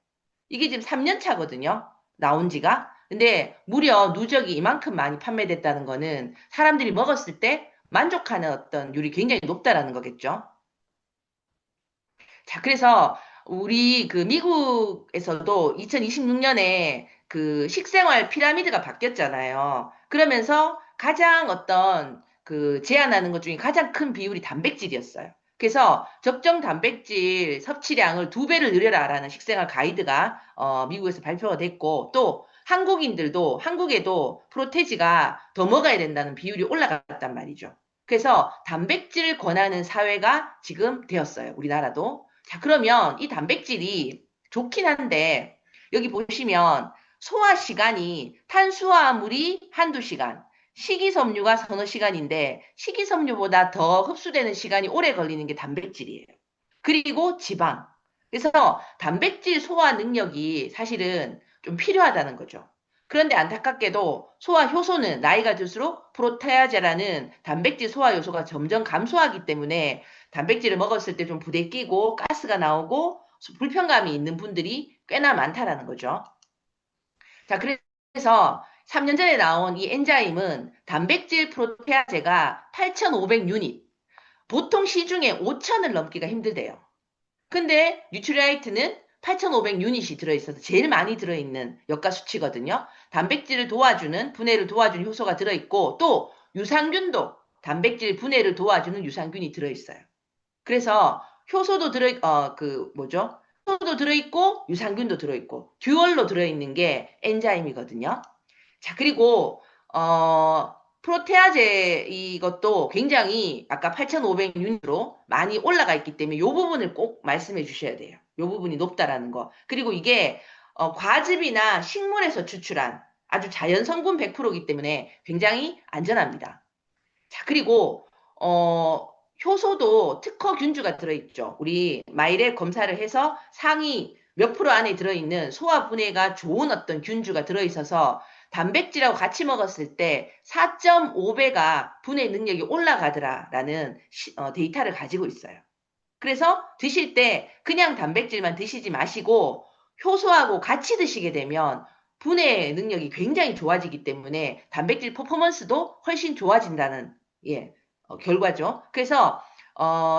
E: 이게 지금 3년 차거든요. 나온 지가. 근데 무려 누적이 이만큼 많이 판매됐다는 거는 사람들이 먹었을 때 만족하는 어떤 율이 굉장히 높다라는 거겠죠. 자, 그래서 우리 그 미국에서도 2026년에 그 식생활 피라미드가 바뀌었잖아요. 그러면서 가장 어떤 그 제한하는 것 중에 가장 큰 비율이 단백질이었어요. 그래서 적정 단백질 섭취량을 2배를 늘려라라는 식생활 가이드가 미국에서 발표가 됐고 또 한국인들도 한국에도 프로테지가 더 먹어야 된다는 비율이 올라갔단 말이죠. 그래서 단백질을 권하는 사회가 지금 되었어요. 우리나라도. 자, 그러면 이 단백질이 좋긴 한데 여기 보시면 소화 시간이 탄수화물이 한두 시간, 식이섬유가 서너 시간인데 식이섬유보다 더 흡수되는 시간이 오래 걸리는 게 단백질이에요. 그리고 지방. 그래서 단백질 소화 능력이 사실은 좀 필요하다는 거죠. 그런데 안타깝게도 소화 효소는 나이가 들수록 프로테아제라는 단백질 소화 요소가 점점 감소하기 때문에 단백질을 먹었을 때 좀 부대끼고 가스가 나오고 불편감이 있는 분들이 꽤나 많다라는 거죠. 자, 그래서 3년 전에 나온 이 엔자임은 단백질 프로테아제가 8,500유닛, 보통 시중에 5,000을 넘기가 힘들대요. 근데 뉴트리아이트는 8,500유닛이 들어있어서 제일 많이 들어있는 역가 수치거든요. 단백질을 도와주는, 분해를 도와주는 효소가 들어있고 또 유산균도 단백질 분해를 도와주는 유산균이 들어있어요. 그래서 효소도 효소도 들어있고 유산균도 들어있고 듀얼로 들어있는 게 엔자임이거든요. 자, 그리고 프로테아제 이것도 굉장히 아까 8,500유닛으로 많이 올라가 있기 때문에 이 부분을 꼭 말씀해 주셔야 돼요. 이 부분이 높다라는 거. 그리고 이게 과즙이나 식물에서 추출한 아주 자연 성분 100%이기 때문에 굉장히 안전합니다. 자, 그리고 효소도 특허균주가 들어있죠. 우리 마이랩 검사를 해서 상위 몇 프로 안에 들어있는 소화 분해가 좋은 어떤 균주가 들어있어서 단백질하고 같이 먹었을 때 4.5배가 분해 능력이 올라가더라라는 데이터를 가지고 있어요. 그래서 드실 때 그냥 단백질만 드시지 마시고 효소하고 같이 드시게 되면 분해 능력이 굉장히 좋아지기 때문에 단백질 퍼포먼스도 훨씬 좋아진다는 결과죠. 그래서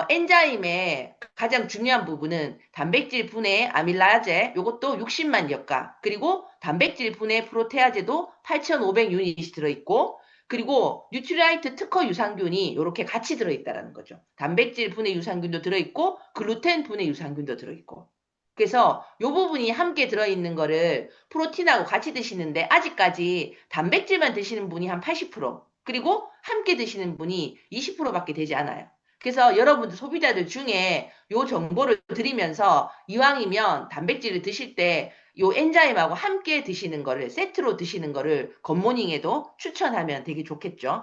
E: 엔자임의 가장 중요한 부분은 단백질 분해 아밀라제 요것도 60만 역가, 그리고 단백질 분해 프로테아제도 8,500유닛이 들어있고, 그리고 뉴트리아이트 특허 유산균이 이렇게 같이 들어있다는 거죠. 단백질 분해 유산균도 들어있고 글루텐 분해 유산균도 들어있고. 그래서 이 부분이 함께 들어있는 거를 프로틴하고 같이 드시는데 아직까지 단백질만 드시는 분이 한 80%, 그리고 함께 드시는 분이 20%밖에 되지 않아요. 그래서 여러분들 소비자들 중에 이 정보를 드리면서 이왕이면 단백질을 드실 때 이 엔자임하고 함께 드시는 거를, 세트로 드시는 거를 굿모닝에도 추천하면 되게 좋겠죠.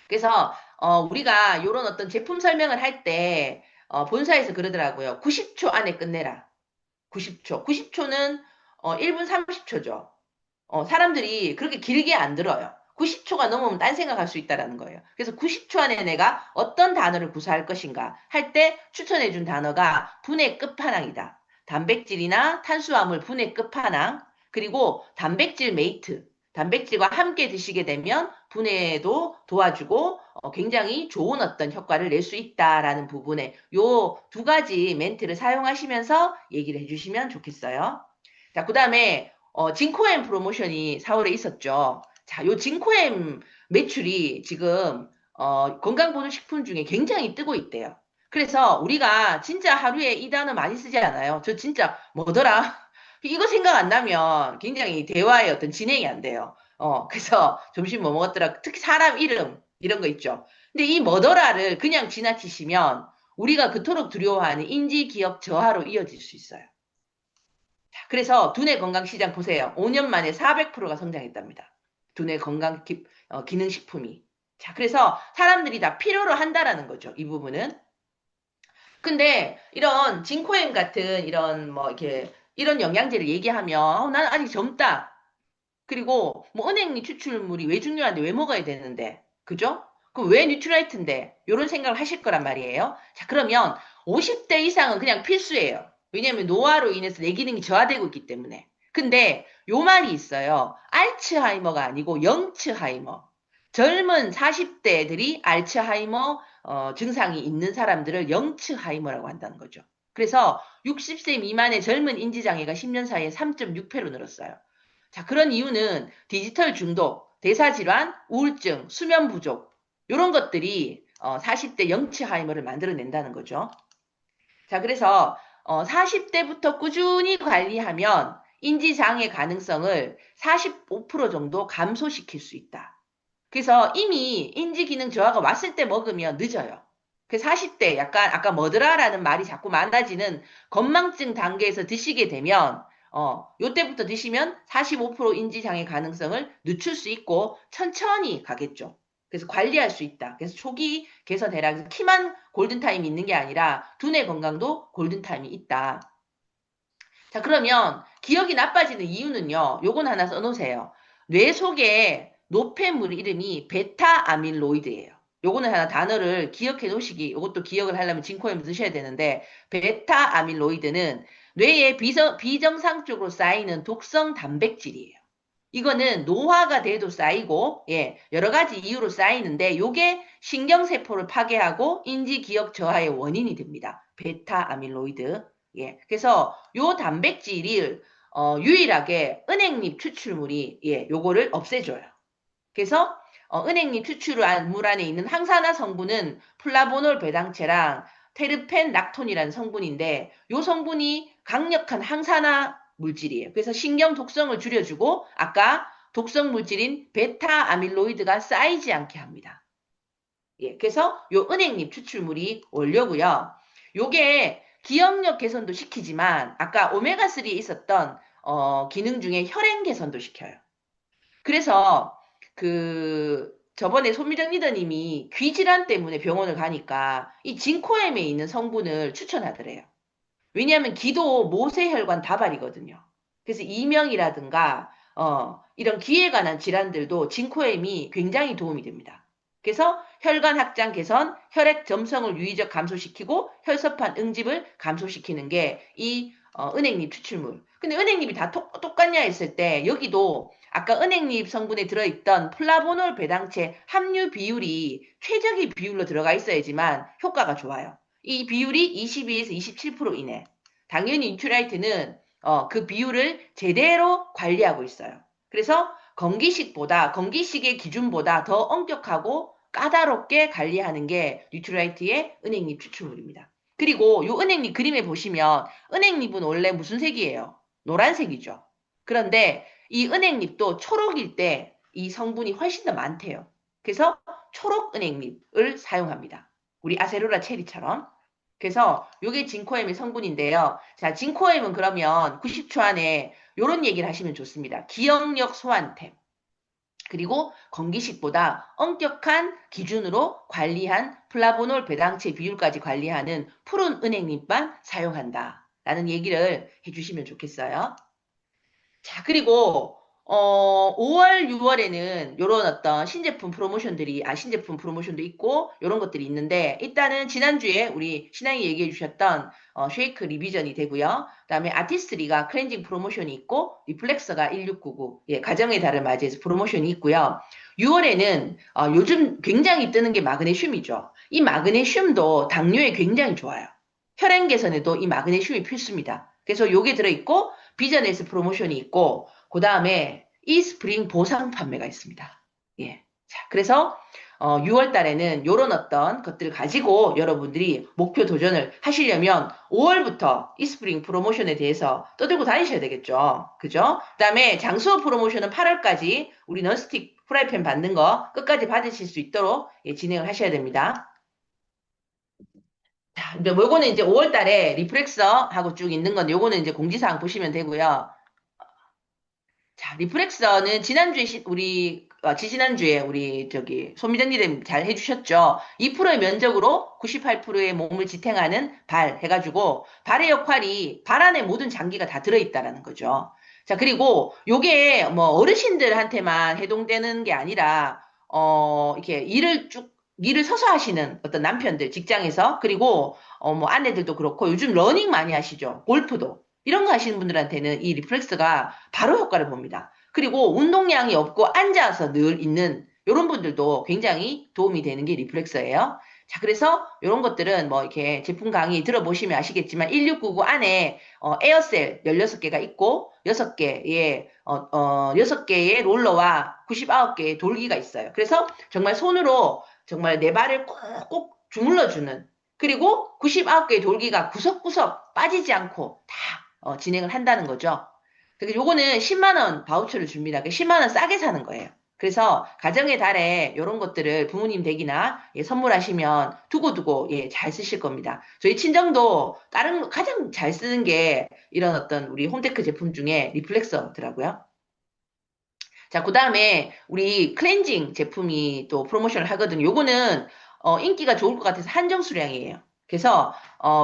E: 그래서 우리가 이런 어떤 제품 설명을 할 때 본사에서 그러더라고요. 90초 안에 끝내라. 90초. 90초는 1분 30초죠. 사람들이 그렇게 길게 안 들어요. 90초가 넘으면 딴 생각할 수 있다는 거예요. 그래서 90초 안에 내가 어떤 단어를 구사할 것인가 할 때 추천해준 단어가 분해 끝판왕이다. 단백질이나 탄수화물 분해 끝판왕, 그리고 단백질 메이트. 단백질과 함께 드시게 되면 분해도 도와주고 굉장히 좋은 어떤 효과를 낼 수 있다라는 부분에 요 두 가지 멘트를 사용하시면서 얘기를 해주시면 좋겠어요. 자, 그 다음에 진코엠 프로모션이 4월에 있었죠. 자, 요 진코엠 매출이 지금 건강보조식품 중에 굉장히 뜨고 있대요. 그래서 우리가 진짜 하루에 이 단어 많이 쓰지 않아요. 저 진짜 뭐더라? 이거 생각 안 나면 굉장히 대화의 어떤 진행이 안 돼요. 그래서 점심 뭐 먹었더라? 특히 사람 이름 이런 거 있죠. 근데 이 뭐더라를 그냥 지나치시면 우리가 그토록 두려워하는 인지 기억 저하로 이어질 수 있어요. 그래서 두뇌 건강 시장 보세요. 5년 만에 400%가 성장했답니다. 두뇌 건강 기능식품이. 자, 그래서 사람들이 다 필요로 한다라는 거죠. 이 부분은. 근데 이런 진코엠 같은 이런 이런 영양제를 얘기하면 나는 아직 젊다. 그리고 뭐 은행잎 추출물이 왜 중요한데 왜 먹어야 되는데. 그죠? 그럼 왜 뉴트라이트인데? 이런 생각을 하실 거란 말이에요. 자, 그러면 50대 이상은 그냥 필수예요. 왜냐하면 노화로 인해서 뇌 기능이 저하되고 있기 때문에. 근데 요 말이 있어요. 알츠하이머가 아니고 영츠하이머. 젊은 40대들이 알츠하이머 증상이 있는 사람들을 영츠하이머라고 한다는 거죠. 그래서 60세 미만의 젊은 인지장애가 10년 사이에 3.6배로 늘었어요. 자, 그런 이유는 디지털 중독, 대사질환, 우울증, 수면 부족 이런 것들이 40대 영츠하이머를 만들어낸다는 거죠. 자, 그래서 40대부터 꾸준히 관리하면 인지장애 가능성을 45% 정도 감소시킬 수 있다. 그래서 이미 인지 기능 저하가 왔을 때 먹으면 늦어요. 그 40대 약간 아까 뭐더라라는 말이 자꾸 많아지는 건망증 단계에서 드시게 되면 요때부터 드시면 45% 인지 장애 가능성을 늦출 수 있고 천천히 가겠죠. 그래서 관리할 수 있다. 그래서 초기 개선해라. 그래서 키만 골든타임이 있는 게 아니라 두뇌 건강도 골든타임이 있다. 자, 그러면 기억이 나빠지는 이유는요. 요건 하나 써놓으세요. 뇌 속에 노폐물 이름이 베타 아밀로이드예요. 요거는 하나 단어를 기억해 놓으시기, 요것도 기억을 하려면 진코엠 드셔야 되는데, 베타 아밀로이드는 뇌에 비정상적으로 쌓이는 독성 단백질이에요. 이거는 노화가 돼도 쌓이고, 예, 여러 가지 이유로 쌓이는데, 요게 신경세포를 파괴하고 인지 기억 저하의 원인이 됩니다. 베타 아밀로이드. 예, 그래서 요 단백질이 유일하게 은행잎 추출물이 요거를 없애줘요. 그래서 은행잎 추출물 안에 있는 항산화 성분은 플라보놀 배당체랑 테르펜 락톤이라는 성분인데 요 성분이 강력한 항산화 물질이에요. 그래서 신경 독성을 줄여주고 아까 독성 물질인 베타 아밀로이드가 쌓이지 않게 합니다. 예, 그래서 요 은행잎 추출물이 원료고요. 요게 기억력 개선도 시키지만 아까 오메가3에 있었던 기능 중에 혈행 개선도 시켜요. 그래서 저번에 손미정 리더님이 귀 질환 때문에 병원을 가니까 이 진코엠에 있는 성분을 추천하더래요. 왜냐하면 기도 모세혈관 다발이거든요. 그래서 이명이라든가 이런 귀에 관한 질환들도 진코엠이 굉장히 도움이 됩니다. 그래서 혈관 확장 개선, 혈액 점성을 유의적 감소시키고 혈소판 응집을 감소시키는 게 이 은행잎 추출물. 근데 은행잎이 다 똑같냐 했을 때 여기도 아까 은행잎 성분에 들어있던 플라보놀 배당체 함유 비율이 최적의 비율로 들어가 있어야지만 효과가 좋아요. 이 비율이 22에서 27% 이내. 당연히 뉴트라이트는 그 비율을 제대로 관리하고 있어요. 그래서 건기식의 기준보다 더 엄격하고 까다롭게 관리하는 게 뉴트라이트의 은행잎 추출물입니다. 그리고 이 은행잎 그림에 보시면 은행잎은 원래 무슨 색이에요? 노란색이죠. 그런데 이 은행잎도 초록일 때 이 성분이 훨씬 더 많대요. 그래서 초록 은행잎을 사용합니다. 우리 아세로라 체리처럼. 그래서 이게 진코엠의 성분인데요. 자, 진코엠은 그러면 90초 안에 이런 얘기를 하시면 좋습니다. 기억력 소환템. 그리고 건기식보다 엄격한 기준으로 관리한 플라보놀 배당체 비율까지 관리하는 푸른 은행잎만 사용한다. 라는 얘기를 해주시면 좋겠어요. 자, 그리고 5월, 6월에는 요런 어떤 신제품 프로모션도 있고 요런 것들이 있는데 일단은 지난주에 우리 신앙이 얘기해 주셨던 쉐이크 리비전이 되고요. 그다음에 아티스트리가 클렌징 프로모션이 있고 리플렉서가 1699 가정의 달을 맞이해서 프로모션이 있고요. 6월에는 요즘 굉장히 뜨는 게 마그네슘이죠. 이 마그네슘도 당뇨에 굉장히 좋아요. 혈행 개선에도 이 마그네슘이 필수입니다. 그래서 요게 들어있고 비전에서 프로모션이 있고 그 다음에 이스프링 보상 판매가 있습니다. 예. 자, 그래서 6월 달에는 요런 어떤 것들을 가지고 여러분들이 목표 도전을 하시려면 5월부터 이스프링 프로모션에 대해서 떠들고 다니셔야 되겠죠. 그죠? 그 다음에 장수호 프로모션은 8월까지 우리 넌스틱 프라이팬 받는 거 끝까지 받으실 수 있도록 진행을 하셔야 됩니다. 자, 요거는 이제 5월 달에 리프렉서하고 쭉 있는 건데 요거는 이제 공지사항 보시면 되고요. 자, 리프렉서는 지지난주에 우리 손미정님 잘 해주셨죠. 2%의 면적으로 98%의 몸을 지탱하는 발 해가지고 발의 역할이 발 안에 모든 장기가 다 들어있다라는 거죠. 자, 그리고 요게 뭐 어르신들한테만 해당되는 게 아니라 이렇게 일을 서서 하시는 어떤 남편들 직장에서 그리고 뭐 아내들도 그렇고 요즘 러닝 많이 하시죠. 골프도. 이런 거 하시는 분들한테는 이 리플렉스가 바로 효과를 봅니다. 그리고 운동량이 없고 앉아서 늘 있는 이런 분들도 굉장히 도움이 되는 게 리플렉서예요. 자, 그래서 이런 것들은 뭐 이렇게 제품 강의 들어보시면 아시겠지만 1699 안에 에어셀 16개가 있고 6개의 6개의 롤러와 99개의 돌기가 있어요. 그래서 정말 손으로 정말 내 발을 꼭 주물러주는 그리고 99개의 돌기가 구석구석 빠지지 않고 다 진행을 한다는 거죠. 그래서 요거는 10만 원 바우처를 줍니다. 10만 원 싸게 사는 거예요. 그래서 가정의 달에 이런 것들을 부모님 댁이나 예, 선물하시면 두고두고 예, 잘 쓰실 겁니다. 저희 친정도 다른 거 가장 잘 쓰는 게 이런 어떤 우리 홈테크 제품 중에 리플렉서더라고요. 자, 그 다음에 우리 클렌징 제품이 또 프로모션을 하거든요. 요거는 인기가 좋을 것 같아서 한정 수량이에요. 그래서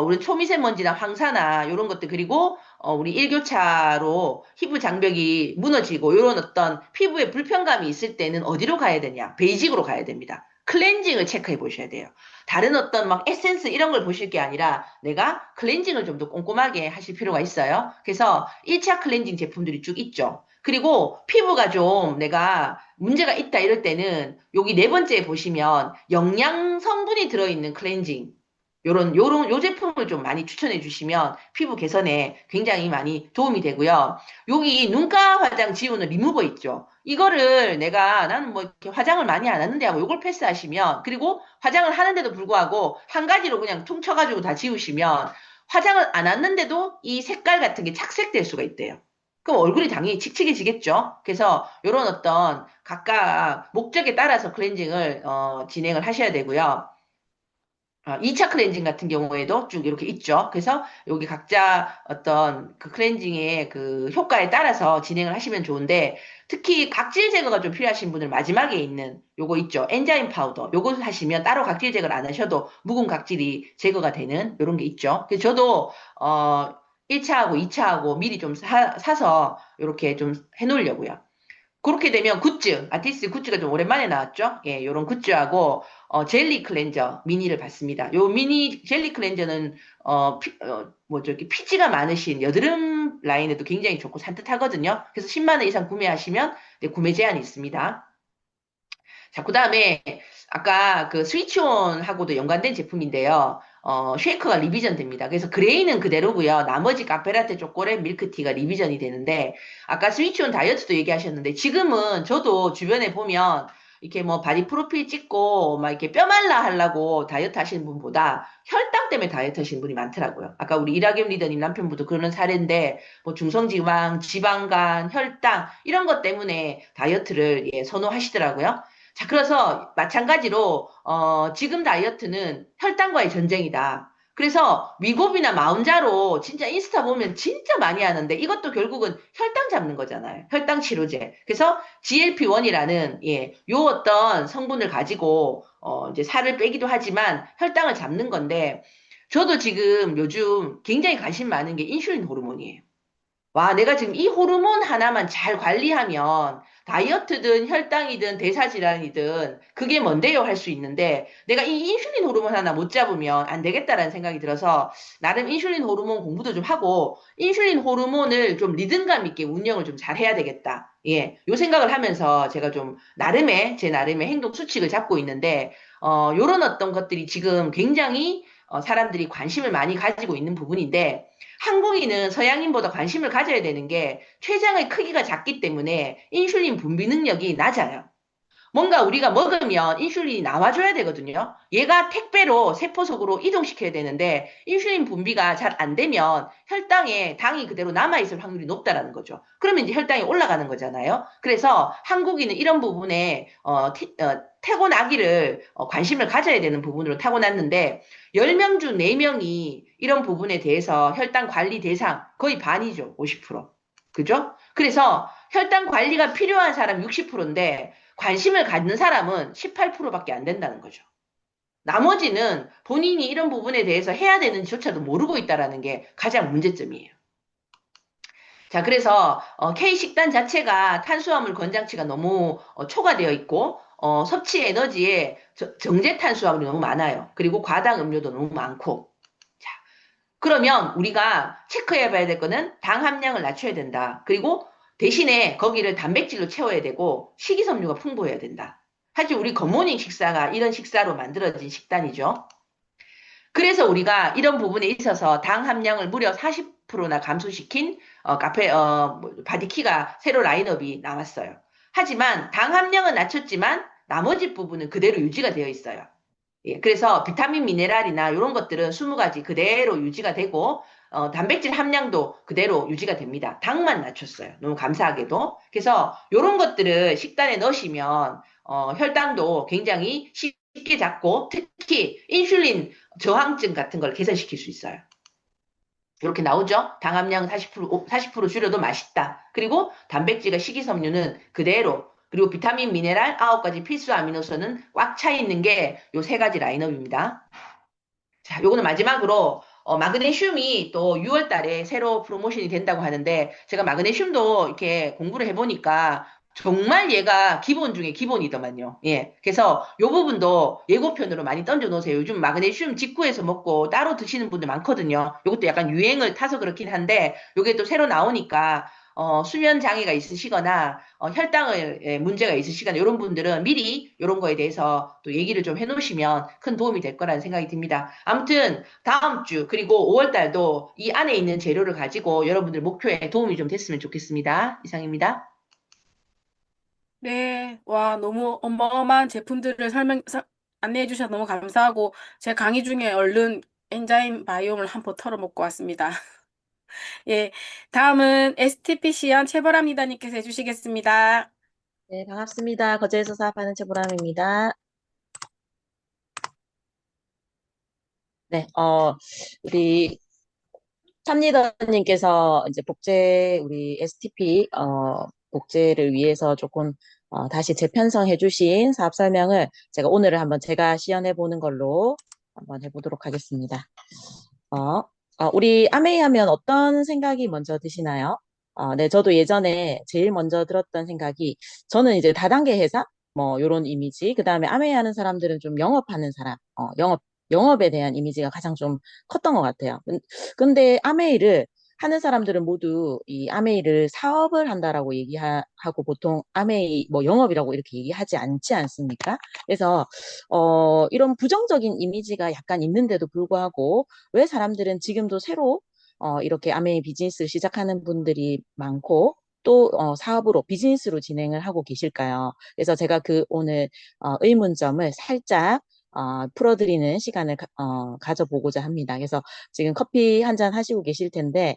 E: 우리 초미세먼지나 황사나 이런 것들 그리고 우리 일교차로 피부 장벽이 무너지고 이런 어떤 피부에 불편감이 있을 때는 어디로 가야 되냐? 베이직으로 가야 됩니다. 클렌징을 체크해 보셔야 돼요. 다른 어떤 막 에센스 이런 걸 보실 게 아니라 내가 클렌징을 좀 더 꼼꼼하게 하실 필요가 있어요. 그래서 1차 클렌징 제품들이 쭉 있죠. 그리고 피부가 좀 내가 문제가 있다 이럴 때는 여기 네 번째에 보시면 영양 성분이 들어있는 클렌징 요 제품을 좀 많이 추천해 주시면 피부 개선에 굉장히 많이 도움이 되고요. 여기 눈가 화장 지우는 리무버 있죠. 이거를 나는 뭐 이렇게 화장을 많이 안 하는데 하고 요걸 패스하시면 그리고 화장을 하는데도 불구하고 한 가지로 그냥 퉁쳐가지고 다 지우시면 화장을 안 했는데도 이 색깔 같은 게 착색될 수가 있대요. 그럼 얼굴이 당연히 칙칙해지겠죠. 그래서 이런 어떤 각각 목적에 따라서 클렌징을 진행을 하셔야 되고요. 2차 클렌징 같은 경우에도 쭉 이렇게 있죠. 그래서 여기 각자 어떤 그 클렌징의 그 효과에 따라서 진행을 하시면 좋은데 특히 각질 제거가 좀 필요하신 분들 마지막에 있는 요거 있죠. 엔자임 파우더. 요거 하시면 따로 각질 제거를 안 하셔도 묵은 각질이 제거가 되는 요런 게 있죠. 그래서 저도 1차하고 2차하고 미리 좀 사서 이렇게 좀 해놓으려고요. 그렇게 되면 굿즈, 아티스트 굿즈가 좀 오랜만에 나왔죠? 예, 요런 굿즈하고, 젤리 클렌저 미니를 받습니다. 요 미니 젤리 클렌저는, 이렇게 피지가 많으신 여드름 라인에도 굉장히 좋고 산뜻하거든요. 그래서 10만원 이상 구매하시면, 네, 구매 제한이 있습니다. 자, 그 다음에, 아까 그 스위치온하고도 연관된 제품인데요. 쉐이커가 리비전 됩니다. 그래서 그레이는 그대로고요. 나머지 카페라테, 초콜릿, 밀크티가 리비전이 되는데 아까 스위치온 다이어트도 얘기하셨는데 지금은 저도 주변에 보면 이렇게 뭐 바디 프로필 찍고 막 이렇게 뼈 말라 하려고 다이어트 하시는 분보다 혈당 때문에 다이어트 하시는 분이 많더라고요. 아까 우리 이라겸 리더님 남편분도 그러는 사례인데 뭐 중성지방, 지방간, 혈당 이런 것 때문에 다이어트를 예, 선호하시더라고요. 자, 그래서 마찬가지로 지금 다이어트는 혈당과의 전쟁이다. 그래서 위고비나 마운자로 진짜 인스타 보면 진짜 많이 하는데 이것도 결국은 혈당 잡는 거잖아요. 혈당 치료제. 그래서 GLP-1이라는 예, 요 어떤 성분을 가지고 이제 살을 빼기도 하지만 혈당을 잡는 건데 저도 지금 요즘 굉장히 관심 많은 게 인슐린 호르몬이에요. 와, 내가 지금 이 호르몬 하나만 잘 관리하면 다이어트든 혈당이든 대사질환이든 그게 뭔데요 할 수 있는데 내가 이 인슐린 호르몬 하나 못 잡으면 안 되겠다라는 생각이 들어서 나름 인슐린 호르몬 공부도 좀 하고 인슐린 호르몬을 좀 리듬감 있게 운영을 좀 잘 해야 되겠다. 예, 요 생각을 하면서 제가 좀 제 나름의 행동 수칙을 잡고 있는데 요런 어떤 것들이 지금 굉장히 사람들이 관심을 많이 가지고 있는 부분인데 한국인은 서양인보다 관심을 가져야 되는 게 췌장의 크기가 작기 때문에 인슐린 분비 능력이 낮아요. 뭔가 우리가 먹으면 인슐린이 나와줘야 되거든요. 얘가 택배로 세포 속으로 이동시켜야 되는데 인슐린 분비가 잘 안 되면 혈당에 당이 그대로 남아있을 확률이 높다라는 거죠. 그러면 이제 혈당이 올라가는 거잖아요. 그래서 한국인은 이런 부분에 타고나기를 관심을 가져야 되는 부분으로 타고났는데 10명 중 4명이 이런 부분에 대해서 혈당 관리 대상 거의 반이죠. 50%. 그죠? 그래서 혈당 관리가 필요한 사람 60%인데 관심을 갖는 사람은 18%밖에 안 된다는 거죠. 나머지는 본인이 이런 부분에 대해서 해야 되는지조차도 모르고 있다는 게 가장 문제점이에요. 자, 그래서 K식단 자체가 탄수화물 권장치가 너무 초과되어 있고 섭취 에너지에 정제 탄수화물이 너무 많아요. 그리고 과당 음료도 너무 많고. 자, 그러면 우리가 체크해 봐야 될 거는 당 함량을 낮춰야 된다. 그리고 대신에 거기를 단백질로 채워야 되고 식이섬유가 풍부해야 된다. 사실 우리 굿모닝 식사가 이런 식사로 만들어진 식단이죠. 그래서 우리가 이런 부분에 있어서 당 함량을 무려 40%나 감소시킨 바디키가 새로 라인업이 나왔어요. 하지만 당 함량은 낮췄지만 나머지 부분은 그대로 유지가 되어 있어요. 예, 그래서 비타민 미네랄이나 이런 것들은 20가지 그대로 유지가 되고 단백질 함량도 그대로 유지가 됩니다. 당만 낮췄어요. 너무 감사하게도. 그래서 이런 것들을 식단에 넣으시면 혈당도 굉장히 쉽게 잡고 특히 인슐린 저항증 같은 걸 개선시킬 수 있어요. 이렇게 나오죠? 당 함량 40% 줄여도 맛있다. 그리고 단백질과 식이섬유는 그대로. 그리고 비타민, 미네랄 9가지 필수 아미노산은 꽉 차 있는 게 요 세 가지 라인업입니다. 자, 요거는 마지막으로 마그네슘이 또 6월 달에 새로 프로모션이 된다고 하는데 제가 마그네슘도 이렇게 공부를 해보니까 정말 얘가 기본 중에 기본이더만요. 예. 그래서 요 부분도 예고편으로 많이 던져 놓으세요. 요즘 마그네슘 직구해서 먹고 따로 드시는 분들 많거든요. 요것도 약간 유행을 타서 그렇긴 한데 요게 또 새로 나오니까 수면 장애가 있으시거나 혈당을 문제가 있으시거나 이런 분들은 미리 이런 거에 대해서 또 얘기를 좀 해놓으시면 큰 도움이 될 거라는 생각이 듭니다. 아무튼 다음 주 그리고 5월 달도 이 안에 있는 재료를 가지고 여러분들 목표에 도움이 좀 됐으면 좋겠습니다. 이상입니다.
A: 네, 와, 너무 어마어마한 제품들을 안내해 주셔서 너무 감사하고, 제 강의 중에 얼른 엔자임 바이옴을 한 포 털어먹고 왔습니다. 예, 다음은 STPC연 최보람 리더님께서 해주시겠습니다.
G: 네, 반갑습니다. 거제에서 사업하는 최보람입니다. 네, 우리 탐리더님께서 이제 우리 STP, 복제를 위해서 조금, 다시 재편성해 주신 사업 설명을 오늘은 한번 제가 시연해 보는 걸로 한번 해보도록 하겠습니다. 어, 우리 아메이 하면 어떤 생각이 먼저 드시나요? 네, 저도 예전에 제일 먼저 들었던 생각이, 저는 이제 다단계 회사, 뭐, 요런 이미지, 그 다음에 아메이 하는 사람들은 좀 영업하는 사람, 영업에 대한 이미지가 가장 좀 컸던 것 같아요. 근데 아메이를 하는 사람들은 모두 이 아메이를 사업을 한다라고 얘기하고 보통 아메이 뭐 영업이라고 이렇게 얘기하지 않지 않습니까? 그래서 이런 부정적인 이미지가 약간 있는데도 불구하고 왜 사람들은 지금도 새로 이렇게 아메이 비즈니스를 시작하는 분들이 많고 또 사업으로 비즈니스로 진행을 하고 계실까요? 그래서 제가 오늘 의문점을 살짝 풀어드리는 시간을 가져보고자 합니다. 그래서 지금 커피 한 잔 하시고 계실 텐데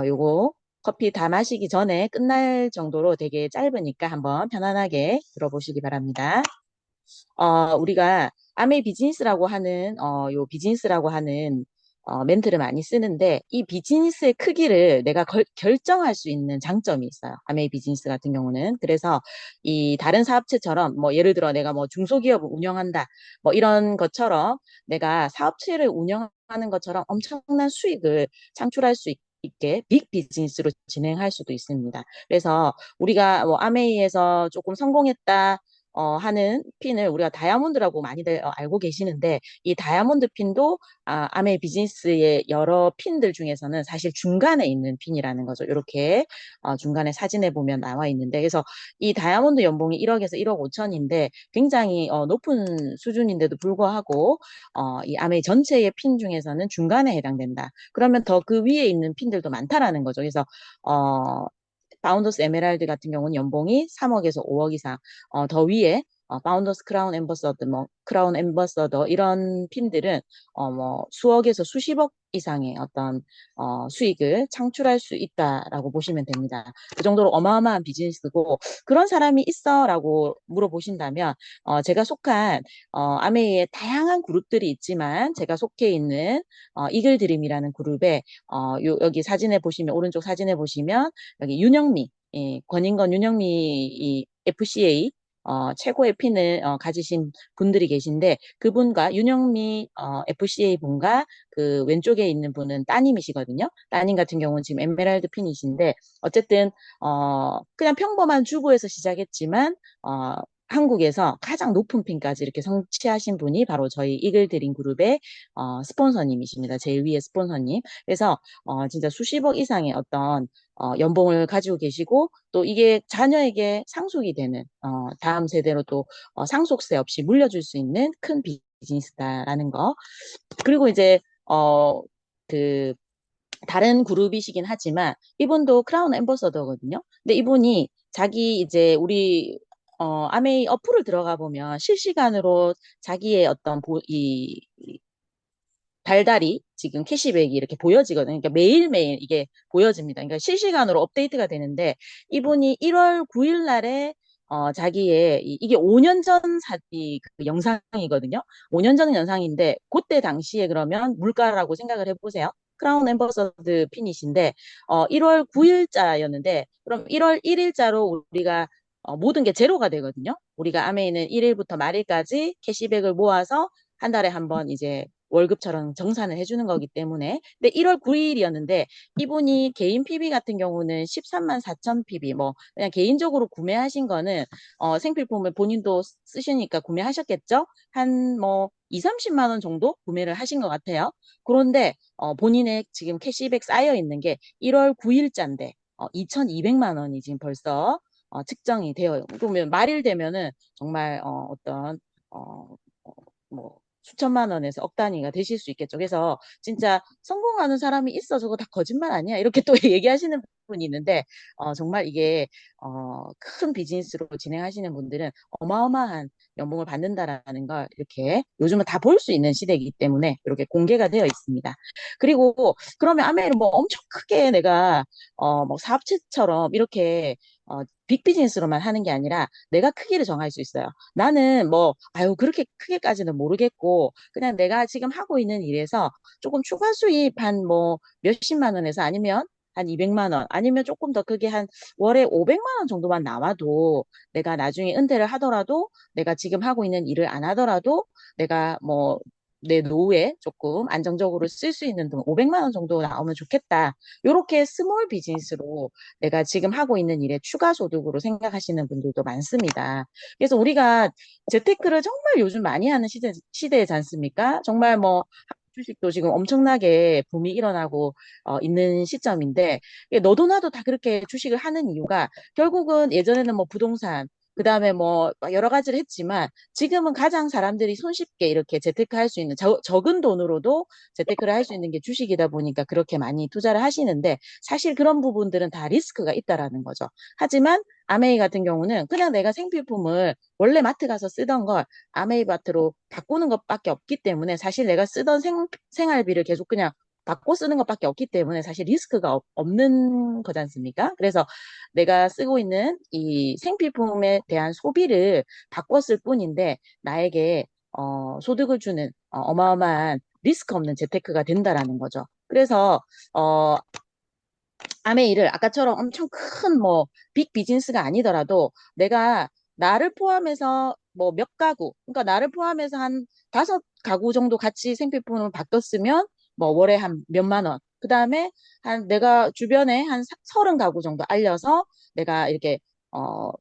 G: 요거 커피 다 마시기 전에 끝날 정도로 되게 짧으니까 한번 편안하게 들어보시기 바랍니다. 우리가 아메이 비즈니스라고 하는, 요 비즈니스라고 하는, 멘트를 많이 쓰는데, 이 비즈니스의 크기를 내가 결정할 수 있는 장점이 있어요. 아메이 비즈니스 같은 경우는. 그래서 이 다른 사업체처럼, 뭐, 예를 들어 내가 뭐 중소기업을 운영한다, 뭐, 이런 것처럼 내가 사업체를 운영하는 것처럼 엄청난 수익을 창출할 수 있게 빅 비즈니스로 진행할 수도 있습니다. 그래서 우리가 뭐 아메이에서 조금 성공했다, 하는 핀을 우리가 다이아몬드라고 많이들 알고 계시는데 이 다이아몬드 핀도 아메이 비즈니스의 여러 핀들 중에서는 사실 중간에 있는 핀이라는 거죠. 이렇게 중간에 사진에 보면 나와 있는데 그래서 이 다이아몬드 연봉이 1억에서 1억 5천인데 굉장히 높은 수준인데도 불구하고 이 아메이 전체의 핀 중에서는 중간에 해당된다. 그러면 더 그 위에 있는 핀들도 많다라는 거죠. 그래서 파운더스 에메랄드 같은 경우는 연봉이 3억에서 5억 이상, 더 위에 파운더스 크라운 앰버서더, 뭐 크라운 앰버서더 이런 핀들은 뭐 수억에서 수십억 이상의 어떤 수익을 창출할 수 있다라고 보시면 됩니다. 그 정도로 어마어마한 비즈니스고 그런 사람이 있어라고 물어보신다면 제가 속한 아메이의 다양한 그룹들이 있지만 제가 속해 있는 이글드림이라는 그룹에 여기 사진에 보시면 오른쪽 사진에 보시면 여기 윤영미, 권인건 윤영미 이 FCA 최고의 핀을 가지신 분들이 계신데 그분과 윤영미 FCA 분과 그 왼쪽에 있는 분은 따님이시거든요. 따님 같은 경우는 지금 에메랄드 핀이신데 어쨌든 그냥 평범한 주부에서 시작했지만 한국에서 가장 높은 핀까지 이렇게 성취하신 분이 바로 저희 이글드림 그룹의 스폰서님이십니다. 제일 위에 스폰서님. 그래서 진짜 수십억 이상의 어떤 연봉을 가지고 계시고 또 이게 자녀에게 상속이 되는 다음 세대로 또 상속세 없이 물려줄 수 있는 큰 비즈니스다라는 거. 그리고 이제 그 다른 그룹이시긴 하지만 이분도 크라운 앰버서더거든요. 근데 이분이 자기 이제 우리 아메이 어플을 들어가 보면 실시간으로 자기의 어떤 이 달달이 지금 캐시백이 이렇게 보여지거든요. 그러니까 매일매일 이게 보여집니다. 그러니까 실시간으로 업데이트가 되는데 이분이 1월 9일 날에 자기의 이게 5년 전 그 영상이거든요. 5년 전 영상인데 그때 당시에 그러면 물가라고 생각을 해보세요. 크라운 엠버서드 피닛인데 1월 9일자였는데 그럼 1월 1일자로 우리가 모든 게 제로가 되거든요. 우리가 아메이는 1일부터 말일까지 캐시백을 모아서 한 달에 한 번 이제 월급처럼 정산을 해주는 거기 때문에. 근데 1월 9일이었는데 이분이 개인 PB 같은 경우는 13만 4천 PB 뭐 그냥 개인적으로 구매하신 거는 생필품을 본인도 쓰시니까 구매하셨겠죠? 한 뭐 2, 30만 원 정도 구매를 하신 것 같아요. 그런데 본인의 지금 캐시백 쌓여 있는 게 1월 9일자인데 2,200만 원이 지금 벌써 측정이 되어요. 그러면 말일 되면은 정말 어떤 어, 뭐 수천만 원에서 억 단위가 되실 수 있겠죠. 그래서 진짜 성공하는 사람이 있어 저거 다 거짓말 아니야 이렇게 또 얘기하시는 분이 있는데 정말 이게 큰 비즈니스로 진행하시는 분들은 어마어마한 연봉을 받는다라는 걸 이렇게 요즘은 다 볼 수 있는 시대이기 때문에 이렇게 공개가 되어 있습니다. 그리고 그러면 아메를 뭐 엄청 크게 내가 뭐 사업체처럼 이렇게 빅 비즈니스로만 하는 게 아니라 내가 크기를 정할 수 있어요. 나는 뭐, 아유, 그렇게 크게까지는 모르겠고, 그냥 내가 지금 하고 있는 일에서 조금 추가 수입 한 뭐, 몇십만 원에서 아니면 한 200만 원, 아니면 조금 더 크게 한 월에 500만 원 정도만 나와도 내가 나중에 은퇴를 하더라도 내가 지금 하고 있는 일을 안 하더라도 내가 뭐, 내 노후에 조금 안정적으로 쓸 수 있는 돈 500만 원 정도 나오면 좋겠다. 요렇게 스몰 비즈니스로 내가 지금 하고 있는 일에 추가 소득으로 생각하시는 분들도 많습니다. 그래서 우리가 재테크를 정말 요즘 많이 하는 시대지 않습니까? 정말 뭐 주식도 지금 엄청나게 붐이 일어나고 있는 시점인데 너도 나도 다 그렇게 주식을 하는 이유가 결국은 예전에는 뭐 부동산 그다음에 뭐 여러 가지를 했지만 지금은 가장 사람들이 손쉽게 이렇게 재테크 할 수 있는 적은 돈으로도 재테크를 할 수 있는 게 주식이다 보니까 그렇게 많이 투자를 하시는데 사실 그런 부분들은 다 리스크가 있다라는 거죠. 하지만 아메이 같은 경우는 그냥 내가 생필품을 원래 마트 가서 쓰던 걸 아메이 마트로 바꾸는 것밖에 없기 때문에 사실 내가 쓰던 생활비를 계속 그냥 바꿔 쓰는 것밖에 없기 때문에 사실 리스크가 없는 거지 않습니까? 그래서 내가 쓰고 있는 이 생필품에 대한 소비를 바꿨을 뿐인데 나에게 소득을 주는 어마어마한 리스크 없는 재테크가 된다라는 거죠. 그래서 어, 아메이를 아까처럼 엄청 큰 뭐 빅 비즈니스가 아니더라도 내가 나를 포함해서 뭐 몇 가구, 그러니까 나를 포함해서 한 5가구 정도 같이 생필품을 바꿨으면 뭐 월에 한 몇만 원. 그다음에 한 내가 주변에 한 30가구 정도 알려서 내가 이렇게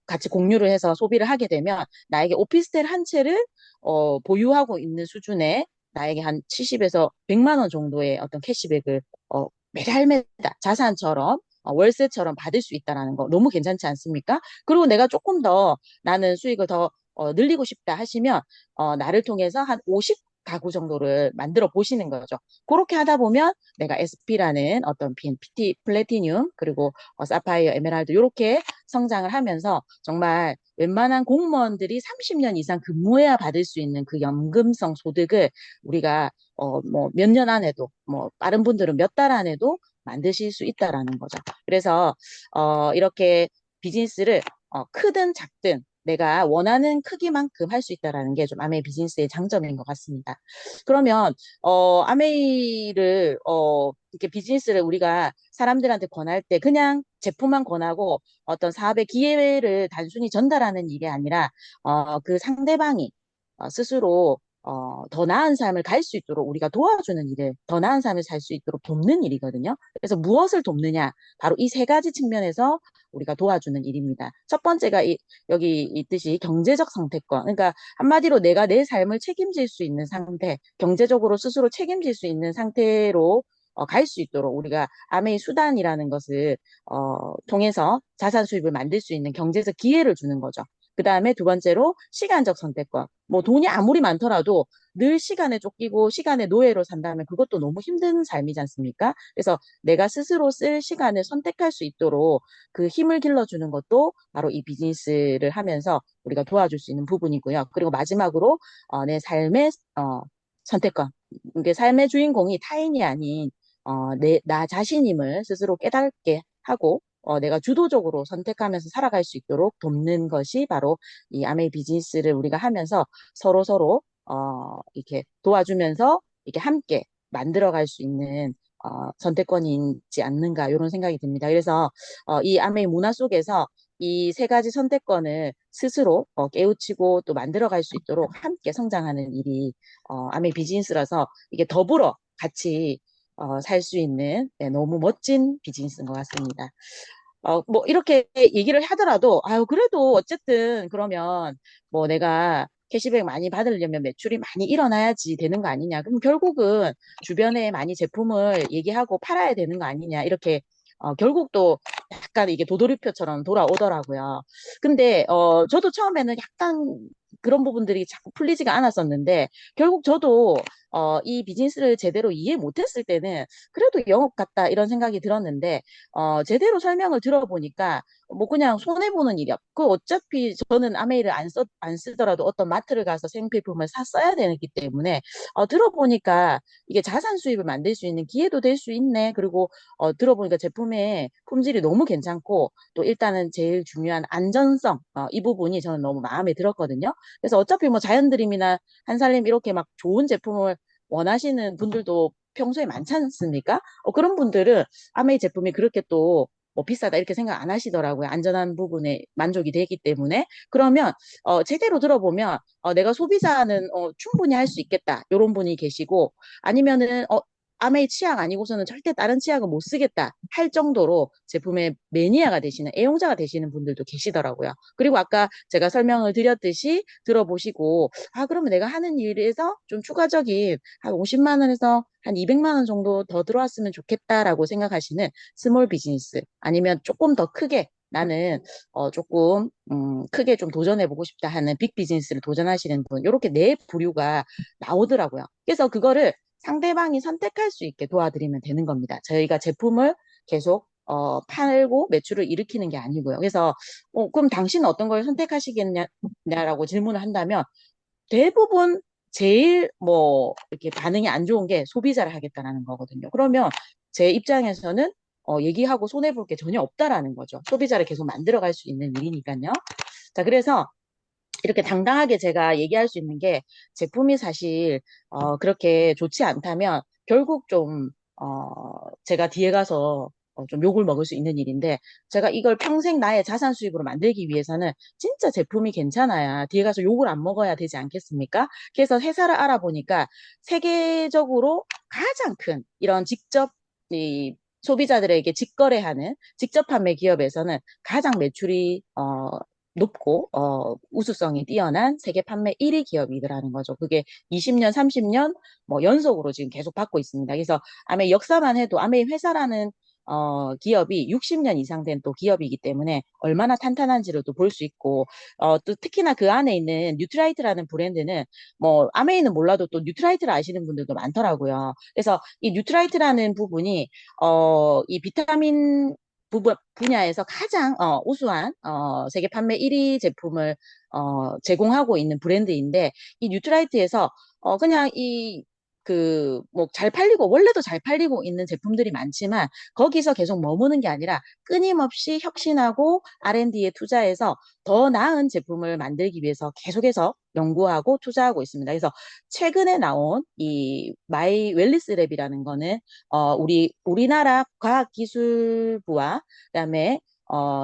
G: 같이 공유를 해서 소비를 하게 되면 나에게 오피스텔 한 채를 보유하고 있는 수준의 나에게 한 70에서 100만 원 정도의 어떤 캐시백을 매달 매달 자산처럼 월세처럼 받을 수 있다라는 거 너무 괜찮지 않습니까? 그리고 내가 조금 더 나는 수익을 더 늘리고 싶다 하시면 나를 통해서 한 50가구 정도를 만들어 보시는 거죠. 그렇게 하다 보면 내가 SP라는 어떤 PT, 플래티늄 그리고 사파이어, 에메랄드 이렇게 성장을 하면서 정말 웬만한 공무원들이 30년 이상 근무해야 받을 수 있는 그 연금성 소득을 우리가 뭐 몇 년 안에도 뭐 다른 분들은 몇 달 안에도 만드실 수 있다라는 거죠. 그래서 이렇게 비즈니스를 크든 작든 내가 원하는 크기만큼 할 수 있다라는 게 좀 아메이 비즈니스의 장점인 것 같습니다. 그러면 아메이를 이렇게 비즈니스를 우리가 사람들한테 권할 때 그냥 제품만 권하고 어떤 사업의 기회를 단순히 전달하는 일이 아니라 그 상대방이 스스로 더 나은 삶을 갈 수 있도록 우리가 도와주는 일을 더 나은 삶을 살 수 있도록 돕는 일이거든요. 그래서 무엇을 돕느냐? 바로 이 세 가지 측면에서 우리가 도와주는 일입니다. 첫 번째가 여기 있듯이 경제적 상태권. 그러니까 한마디로 내가 내 삶을 책임질 수 있는 상태, 경제적으로 스스로 책임질 수 있는 상태로 갈 수 있도록 우리가 아메이 수단이라는 것을 통해서 자산 수입을 만들 수 있는 경제적 기회를 주는 거죠. 그 다음에 두 번째로 시간적 선택권. 뭐 돈이 아무리 많더라도 늘 시간에 쫓기고 시간의 노예로 산다면 그것도 너무 힘든 삶이지 않습니까? 그래서 내가 스스로 쓸 시간을 선택할 수 있도록 그 힘을 길러주는 것도 바로 이 비즈니스를 하면서 우리가 도와줄 수 있는 부분이고요. 그리고 마지막으로 내 삶의 선택권. 이게 삶의 주인공이 타인이 아닌 나 자신임을 스스로 깨닫게 하고 내가 주도적으로 선택하면서 살아갈 수 있도록 돕는 것이 바로 이 아메이 비즈니스를 우리가 하면서 서로 이렇게 도와주면서 이렇게 함께 만들어갈 수 있는 선택권이 있지 않는가 이런 생각이 듭니다. 그래서 이 아메이 문화 속에서 이 세 가지 선택권을 스스로 깨우치고 또 만들어갈 수 있도록 함께 성장하는 일이 아메이 비즈니스라서 이게 더불어 같이 살 수 있는 너무 멋진 비즈니스인 것 같습니다. 뭐 이렇게 얘기를 하더라도 아유 그래도 어쨌든 그러면 뭐 내가 캐시백 많이 받으려면 매출이 많이 일어나야지 되는 거 아니냐. 그럼 결국은 주변에 많이 제품을 얘기하고 팔아야 되는 거 아니냐. 이렇게 결국 또 약간 이게 도돌이표처럼 돌아오더라고요. 근데 저도 처음에는 약간 그런 부분들이 자꾸 풀리지가 않았었는데 결국 저도 이 비즈니스를 제대로 이해 못했을 때는 그래도 영업 같다 이런 생각이 들었는데 제대로 설명을 들어보니까 뭐 그냥 손해보는 일이야. 그 어차피 저는 아메이를 안 쓰더라도 어떤 마트를 가서 생필품을 써야 되기 때문에 들어보니까 이게 자산 수입을 만들 수 있는 기회도 될 수 있네. 그리고 들어보니까 제품의 품질이 너무 괜찮고 또 일단은 제일 중요한 안전성 이 부분이 저는 너무 마음에 들었거든요. 그래서 어차피 뭐 자연드림이나 한살림 이렇게 막 좋은 제품을 원하시는 분들도 평소에 많지 않습니까? 그런 분들은 아메이 제품이 그렇게 또 뭐 비싸다 이렇게 생각 안 하시더라고요. 안전한 부분에 만족이 되기 때문에. 그러면 제대로 들어보면 내가 소비자는 충분히 할 수 있겠다. 이런 분이 계시고 아니면은 아메이 치약 아니고서는 절대 다른 치약은 못 쓰겠다 할 정도로 제품의 매니아가 되시는 애용자가 되시는 분들도 계시더라고요. 그리고 아까 제가 설명을 드렸듯이 들어보시고 그러면 내가 하는 일에서 좀 추가적인 한 50만 원에서 한 200만 원 정도 더 들어왔으면 좋겠다라고 생각하시는 스몰 비즈니스 아니면 조금 더 크게 나는 조금 크게 좀 도전해보고 싶다 하는 빅 비즈니스를 도전하시는 분 이렇게 네 부류가 나오더라고요. 그래서 그거를 상대방이 선택할 수 있게 도와드리면 되는 겁니다. 저희가 제품을 계속 팔고 매출을 일으키는 게 아니고요. 그래서 그럼 당신은 어떤 걸 선택하시겠냐라고 질문을 한다면 대부분 제일 뭐 이렇게 반응이 안 좋은 게 소비자를 하겠다라는 거거든요. 그러면 제 입장에서는 얘기하고 손해볼 게 전혀 없다라는 거죠. 소비자를 계속 만들어갈 수 있는 일이니까요. 자, 그래서 이렇게 당당하게 제가 얘기할 수 있는 게 제품이 사실 그렇게 좋지 않다면 결국 좀 제가 뒤에 가서 좀 욕을 먹을 수 있는 일인데 제가 이걸 평생 나의 자산 수입으로 만들기 위해서는 진짜 제품이 괜찮아야 뒤에 가서 욕을 안 먹어야 되지 않겠습니까? 그래서 회사를 알아보니까 세계적으로 가장 큰 이런 직접 이 소비자들에게 직거래하는 직접 판매 기업에서는 가장 매출이 높고 우수성이 뛰어난 세계 판매 1위 기업이더라는 거죠. 그게 20년, 30년 뭐 연속으로 지금 계속 받고 있습니다. 그래서 아메 역사만 해도 아메 회사라는 기업이 60년 이상 된 또 기업이기 때문에 얼마나 탄탄한지를 또 볼 수 있고 또 특히나 그 안에 있는 뉴트라이트라는 브랜드는 뭐 아메이는 몰라도 또 뉴트라이트를 아시는 분들도 많더라고요. 그래서 이 뉴트라이트라는 부분이 이 비타민 분야에서 가장 우수한 세계 판매 1위 제품을 제공하고 있는 브랜드인데 이 뉴트라이트에서 그냥 이 그 뭐 잘 팔리고 원래도 잘 팔리고 있는 제품들이 많지만 거기서 계속 머무는 게 아니라 끊임없이 혁신하고 R&D에 투자해서 더 나은 제품을 만들기 위해서 계속해서 연구하고 투자하고 있습니다. 그래서 최근에 나온 이 마이 웰리스 랩이라는 거는 우리나라 과학기술부와 그다음에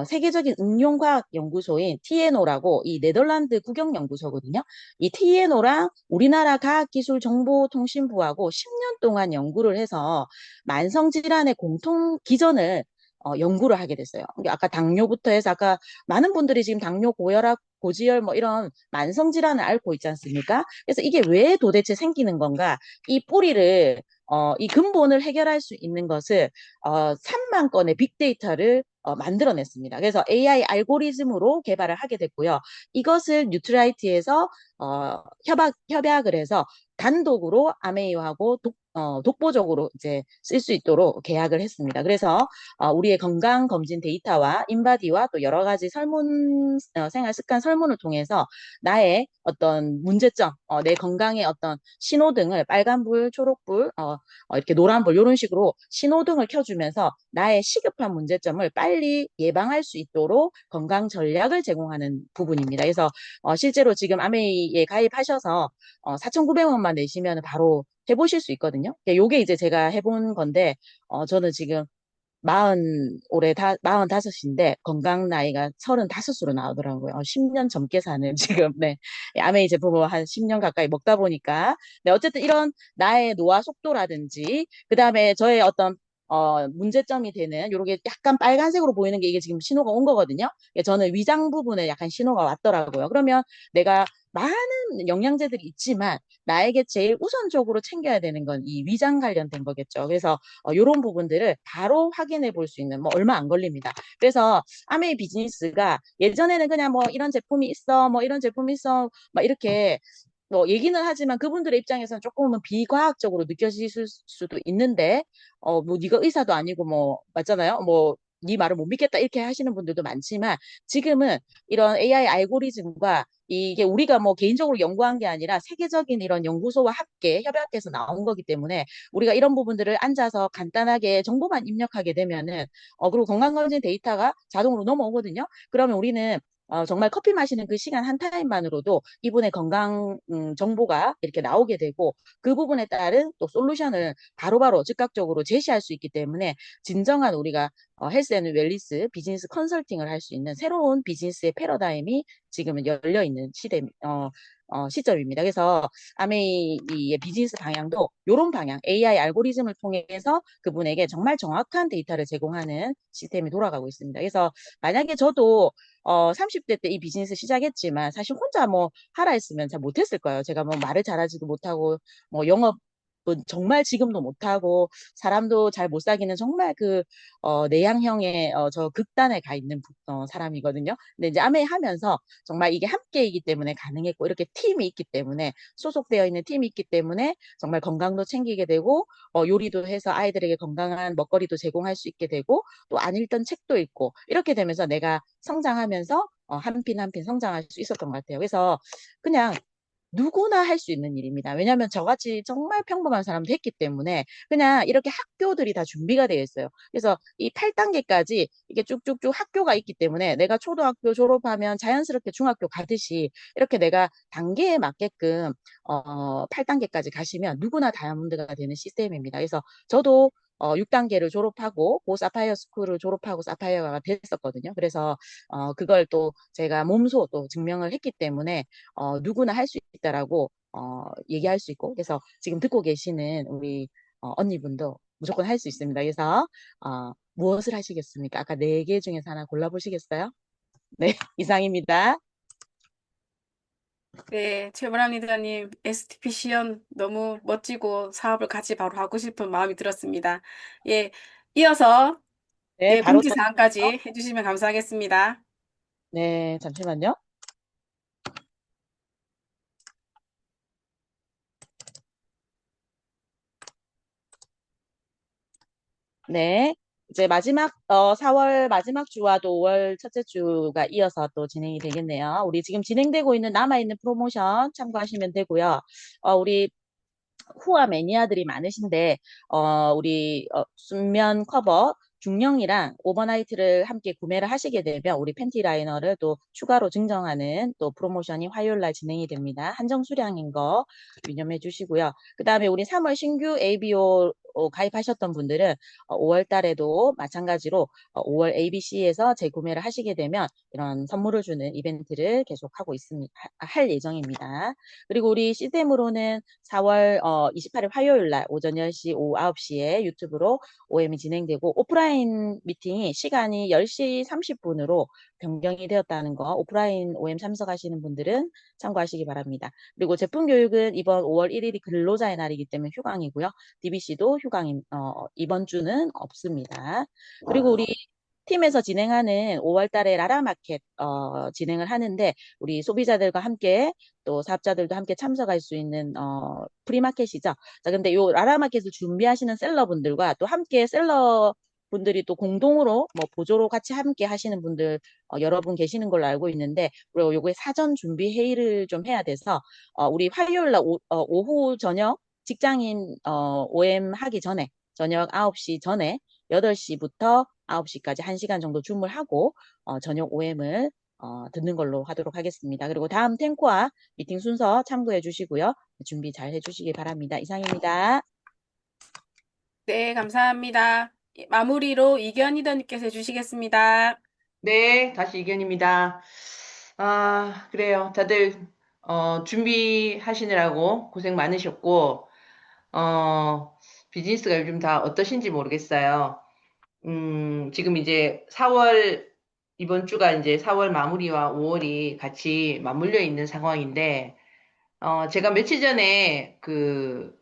G: 세계적인 응용과학연구소인 TNO라고 이 네덜란드 국영연구소거든요. 이 TNO랑 우리나라 과학기술정보통신부하고 10년 동안 연구를 해서 만성질환의 공통 기전을 연구를 하게 됐어요. 아까 당뇨부터 해서 아까 많은 분들이 지금 당뇨, 고혈압, 고지혈 뭐 이런 만성 질환을 앓고 있지 않습니까? 그래서 이게 왜 도대체 생기는 건가? 이 뿌리를 이 근본을 해결할 수 있는 것을 3만 건의 빅데이터를 만들어냈습니다. 그래서 AI 알고리즘으로 개발을 하게 됐고요. 이것을 뉴트라이트에서 협약을 해서 단독으로 아메이하고 독보적으로 이제 쓸 수 있도록 계약을 했습니다. 그래서 우리의 건강 검진 데이터와 인바디와 또 여러 가지 생활 습관 설문을 통해서 나의 어떤 문제점, 내 건강의 어떤 신호등을 빨간불, 초록불, 이렇게 노란불 이런 식으로 신호등을 켜주면서 나의 시급한 문제점을 빨리 예방할 수 있도록 건강 전략을 제공하는 부분입니다. 그래서 실제로 지금 아메이에 가입하셔서 4,900원만 내시면 바로 해보실 수 있거든요. 요게 이제 제가 해본 건데, 저는 지금 올해 45인데 건강 나이가 35으로 나오더라고요. 10년 젊게 사는 지금, 네. 아메이 제품을 한 10년 가까이 먹다 보니까. 네, 어쨌든 이런 나의 노화 속도라든지, 그 다음에 저의 어떤 문제점이 되는 요렇게 약간 빨간색으로 보이는 게 이게 지금 신호가 온 거거든요. 저는 위장 부분에 약간 신호가 왔더라고요. 그러면 내가 많은 영양제들이 있지만 나에게 제일 우선적으로 챙겨야 되는 건 이 위장 관련된 거겠죠. 그래서 이런 부분들을 바로 확인해 볼 수 있는 뭐 얼마 안 걸립니다. 그래서 아메이 비즈니스가 예전에는 그냥 뭐 이런 제품이 있어, 뭐 이런 제품이 있어, 막 이렇게 뭐 얘기는 하지만 그분들의 입장에서는 조금은 비과학적으로 느껴질 수도 있는데 뭐 네가 의사도 아니고 뭐 맞잖아요. 뭐 네 말을 못 믿겠다 이렇게 하시는 분들도 많지만 지금은 이런 AI 알고리즘과 이게 우리가 뭐 개인적으로 연구한 게 아니라 세계적인 이런 연구소와 함께 협약해서 나온 거기 때문에 우리가 이런 부분들을 앉아서 간단하게 정보만 입력하게 되면은 그리고 건강검진 데이터가 자동으로 넘어오거든요. 그러면 우리는 정말 커피 마시는 그 시간 한 타임만으로도 이분의 건강 정보가 이렇게 나오게 되고 그 부분에 따른 또 솔루션을 바로바로 즉각적으로 제시할 수 있기 때문에 진정한 우리가 헬스 앤 웰리스 비즈니스 컨설팅을 할 수 있는 새로운 비즈니스의 패러다임이 지금은 열려 있는 시점입니다. 그래서 아메이의 비즈니스 방향도 이런 방향, AI 알고리즘을 통해서 그분에게 정말 정확한 데이터를 제공하는 시스템이 돌아가고 있습니다. 그래서 만약에 저도 30대 때 이 비즈니스 시작했지만 사실 혼자 뭐 하라 했으면 잘 못했을 거예요. 제가 뭐 말을 잘하지도 못하고 뭐 영업 정말 지금도 못하고 사람도 잘 못 사귀는 정말 그 내향형의 저 극단에 가 있는 사람이거든요. 근데 이제 아메이 하면서 정말 이게 함께이기 때문에 가능했고 이렇게 팀이 있기 때문에 소속되어 있는 팀이 있기 때문에 정말 건강도 챙기게 되고 요리도 해서 아이들에게 건강한 먹거리도 제공할 수 있게 되고 또 안 읽던 책도 읽고 이렇게 되면서 내가 성장하면서 한 핀 한 핀 성장할 수 있었던 것 같아요. 그래서 그냥 누구나 할 수 있는 일입니다. 왜냐하면 저같이 정말 평범한 사람도 했기 때문에 그냥 이렇게 학교들이 다 준비가 되어 있어요. 그래서 이 8단계까지 이게 쭉쭉쭉 학교가 있기 때문에 내가 초등학교 졸업하면 자연스럽게 중학교 가듯이 이렇게 내가 단계에 맞게끔 8단계까지 가시면 누구나 다이아몬드가 되는 시스템입니다. 그래서 저도 6단계를 졸업하고 고 사파이어 스쿨을 졸업하고 사파이어가 됐었거든요. 그래서 그걸 또 제가 몸소 또 증명을 했기 때문에 누구나 할 수 있다라고 얘기할 수 있고 그래서 지금 듣고 계시는 우리 언니분도 무조건 할 수 있습니다. 그래서 무엇을 하시겠습니까? 아까 네 개 중에서 하나 골라보시겠어요? 네, 이상입니다.
A: 네, 최보람 리더님, STP 시연 너무 멋지고 사업을 같이 바로 하고 싶은 마음이 들었습니다. 예, 이어서
G: 네,
A: 예,
G: 바로
A: 공지사항까지 해주시면 감사하겠습니다.
G: 네, 잠시만요. 네. 이제 마지막, 4월 마지막 주와 또 5월 첫째 주가 이어서 또 진행이 되겠네요. 우리 지금 진행되고 있는 남아있는 프로모션 참고하시면 되고요. 우리 후아 매니아들이 많으신데, 우리 순면 커버 중령이랑 오버나이트를 함께 구매를 하시게 되면 우리 팬티 라이너를 또 추가로 증정하는 또 프로모션이 화요일 날 진행이 됩니다. 한정 수량인 거 유념해 주시고요. 그 다음에 우리 3월 신규 ABO 가입하셨던 분들은 5월 달에도 마찬가지로 5월 ABC에서 재구매를 하시게 되면 이런 선물을 주는 이벤트를 계속하고 있습니다. 할 예정입니다. 그리고 우리 시스템으로는 4월 28일 화요일 날 오전 10시, 오후 9시에 유튜브로 OM이 진행되고 오프라인 미팅이 시간이 10시 30분으로 변경이 되었다는 거 오프라인 OM 참석하시는 분들은 참고하시기 바랍니다. 그리고 제품 교육은 이번 5월 1일이 근로자의 날이기 때문에 휴강이고요. DBC도 이번 주는 없습니다. 그리고 우리 팀에서 진행하는 5월 달에 라라마켓 진행을 하는데 우리 소비자들과 함께 또 사업자들도 함께 참석할 수 있는 프리마켓이죠. 자, 근데 요 라라마켓을 준비하시는 셀러분들과 또 함께 셀러 분들이 또 공동으로 뭐 보조로 같이 함께 하시는 분들 여러 분 계시는 걸로 알고 있는데 그리고 요거에 사전 준비 회의를 좀 해야 돼서 우리 화요일 날 오후 저녁 직장인 OM 하기 전에 저녁 9시 전에 8시부터 9시까지 1시간 정도 줌을 하고 저녁 OM을 듣는 걸로 하도록 하겠습니다. 그리고 다음 탱코와 미팅 순서 참고해 주시고요. 준비 잘 해주시기 바랍니다. 이상입니다.
A: 네, 감사합니다. 마무리로 이견 리더님께서 해주시겠습니다.
E: 네, 다시 이견입니다. 아, 그래요. 다들 준비하시느라고 고생 많으셨고 비즈니스가 요즘 다 어떠신지 모르겠어요. 지금 이제 4월 이번 주가 이제 4월 마무리와 5월이 같이 맞물려 있는 상황인데 제가 며칠 전에 그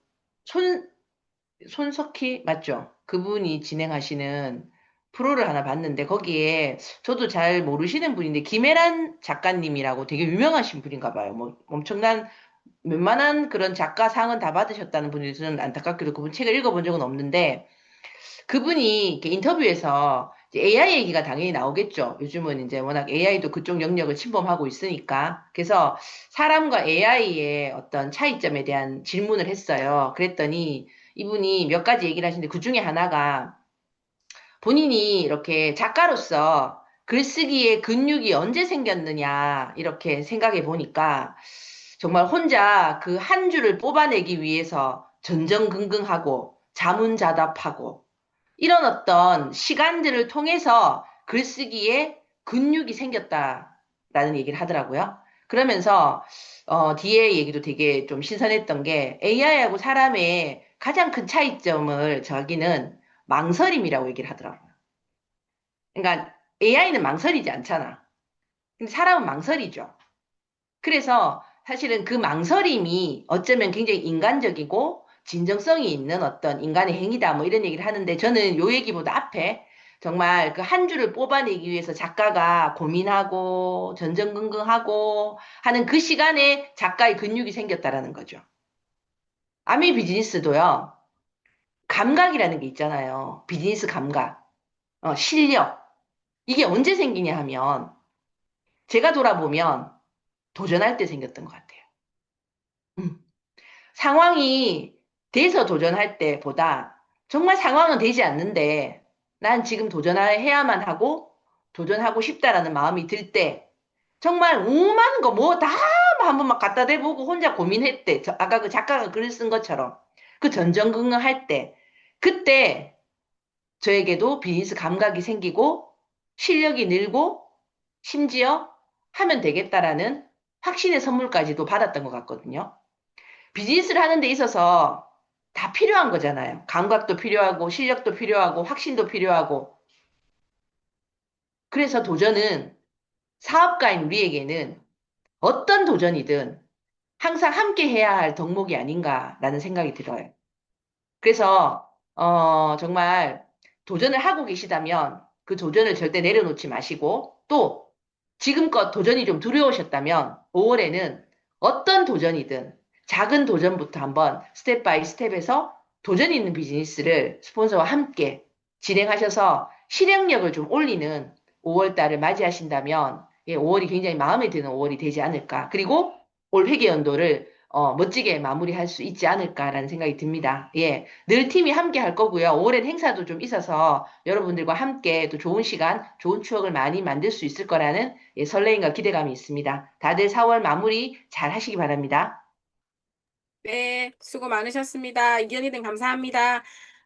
E: 손석희 맞죠? 그분이 진행하시는 프로를 하나 봤는데 거기에 저도 잘 모르시는 분인데 김혜란 작가님이라고 되게 유명하신 분인가 봐요. 뭐 엄청난 웬만한 그런 작가 상은 다 받으셨다는 분이 저는 안타깝게도 그분 책을 읽어본 적은 없는데 그분이 이렇게 인터뷰에서 AI 얘기가 당연히 나오겠죠. 요즘은 이제 워낙 AI도 그쪽 영역을 침범하고 있으니까. 그래서 사람과 AI의 어떤 차이점에 대한 질문을 했어요. 그랬더니 이분이 몇 가지 얘기를 하시는데 그 중에 하나가 본인이 이렇게 작가로서 글쓰기에 근육이 언제 생겼느냐 이렇게 생각해 보니까 정말 혼자 그 한 줄을 뽑아내기 위해서 전전긍긍하고 자문자답하고 이런 어떤 시간들을 통해서 글쓰기에 근육이 생겼다라는 얘기를 하더라고요. 그러면서 뒤에 얘기도 되게 좀 신선했던 게 AI하고 사람의 가장 큰 차이점을 자기는 망설임이라고 얘기를 하더라고요. 그러니까 AI는 망설이지 않잖아. 근데 사람은 망설이죠. 그래서 사실은 그 망설임이 어쩌면 굉장히 인간적이고 진정성이 있는 어떤 인간의 행위다 뭐 이런 얘기를 하는데 저는 요 얘기보다 앞에 정말 그 한 줄을 뽑아내기 위해서 작가가 고민하고 전전긍긍하고 하는 그 시간에 작가의 근육이 생겼다라는 거죠. 아미 비즈니스도요. 감각이라는 게 있잖아요. 비즈니스 감각, 실력. 이게 언제 생기냐 하면 제가 돌아보면 도전할 때 생겼던 것 같아요. 음. 상황이 돼서 도전할 때보다 정말 상황은 되지 않는데 난 지금 도전해야만 하고 도전하고 싶다라는 마음이 들 때 정말 오만 거 뭐 다 한번 막 갖다 대보고 혼자 고민했대. 아까 그 작가가 글을 쓴 것처럼 그 전전긍긍할 때 그때 저에게도 비즈니스 감각이 생기고 실력이 늘고 심지어 하면 되겠다라는 확신의 선물까지도 받았던 것 같거든요. 비즈니스를 하는 데 있어서 다 필요한 거잖아요. 감각도 필요하고, 실력도 필요하고, 확신도 필요하고. 그래서 도전은 사업가인 우리에게는 어떤 도전이든 항상 함께 해야 할 덕목이 아닌가라는 생각이 들어요. 그래서, 정말 도전을 하고 계시다면 그 도전을 절대 내려놓지 마시고 또 지금껏 도전이 좀 두려우셨다면 5월에는 어떤 도전이든 작은 도전부터 한번 스텝 바이 스텝에서 도전 있는 비즈니스를 스폰서와 함께 진행하셔서 실행력을 좀 올리는 5월 달을 맞이하신다면 5월이 굉장히 마음에 드는 5월이 되지 않을까. 그리고 올 회계연도를 멋지게 마무리할 수 있지 않을까라는 생각이 듭니다. 예, 늘 팀이 함께 할 거고요. 5월엔 행사도 좀 있어서 여러분들과 함께 또 좋은 시간, 좋은 추억을 많이 만들 수 있을 거라는 설레임과 기대감이 있습니다. 다들 4월 마무리 잘 하시기 바랍니다.
A: 네, 수고 많으셨습니다. 이견이든 감사합니다.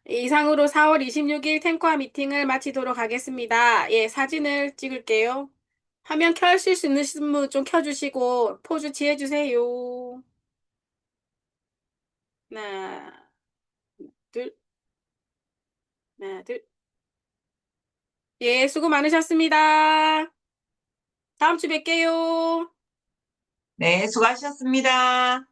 A: 이상으로 4월 26일 탱커와 미팅을 마치도록 하겠습니다. 예, 사진을 찍을게요. 화면 켜실 수 있는 분 좀 켜주시고 포즈 취해주세요. 하나, 둘, 하나, 둘. 예, 수고 많으셨습니다. 다음 주 뵐게요.
B: 네, 수고하셨습니다.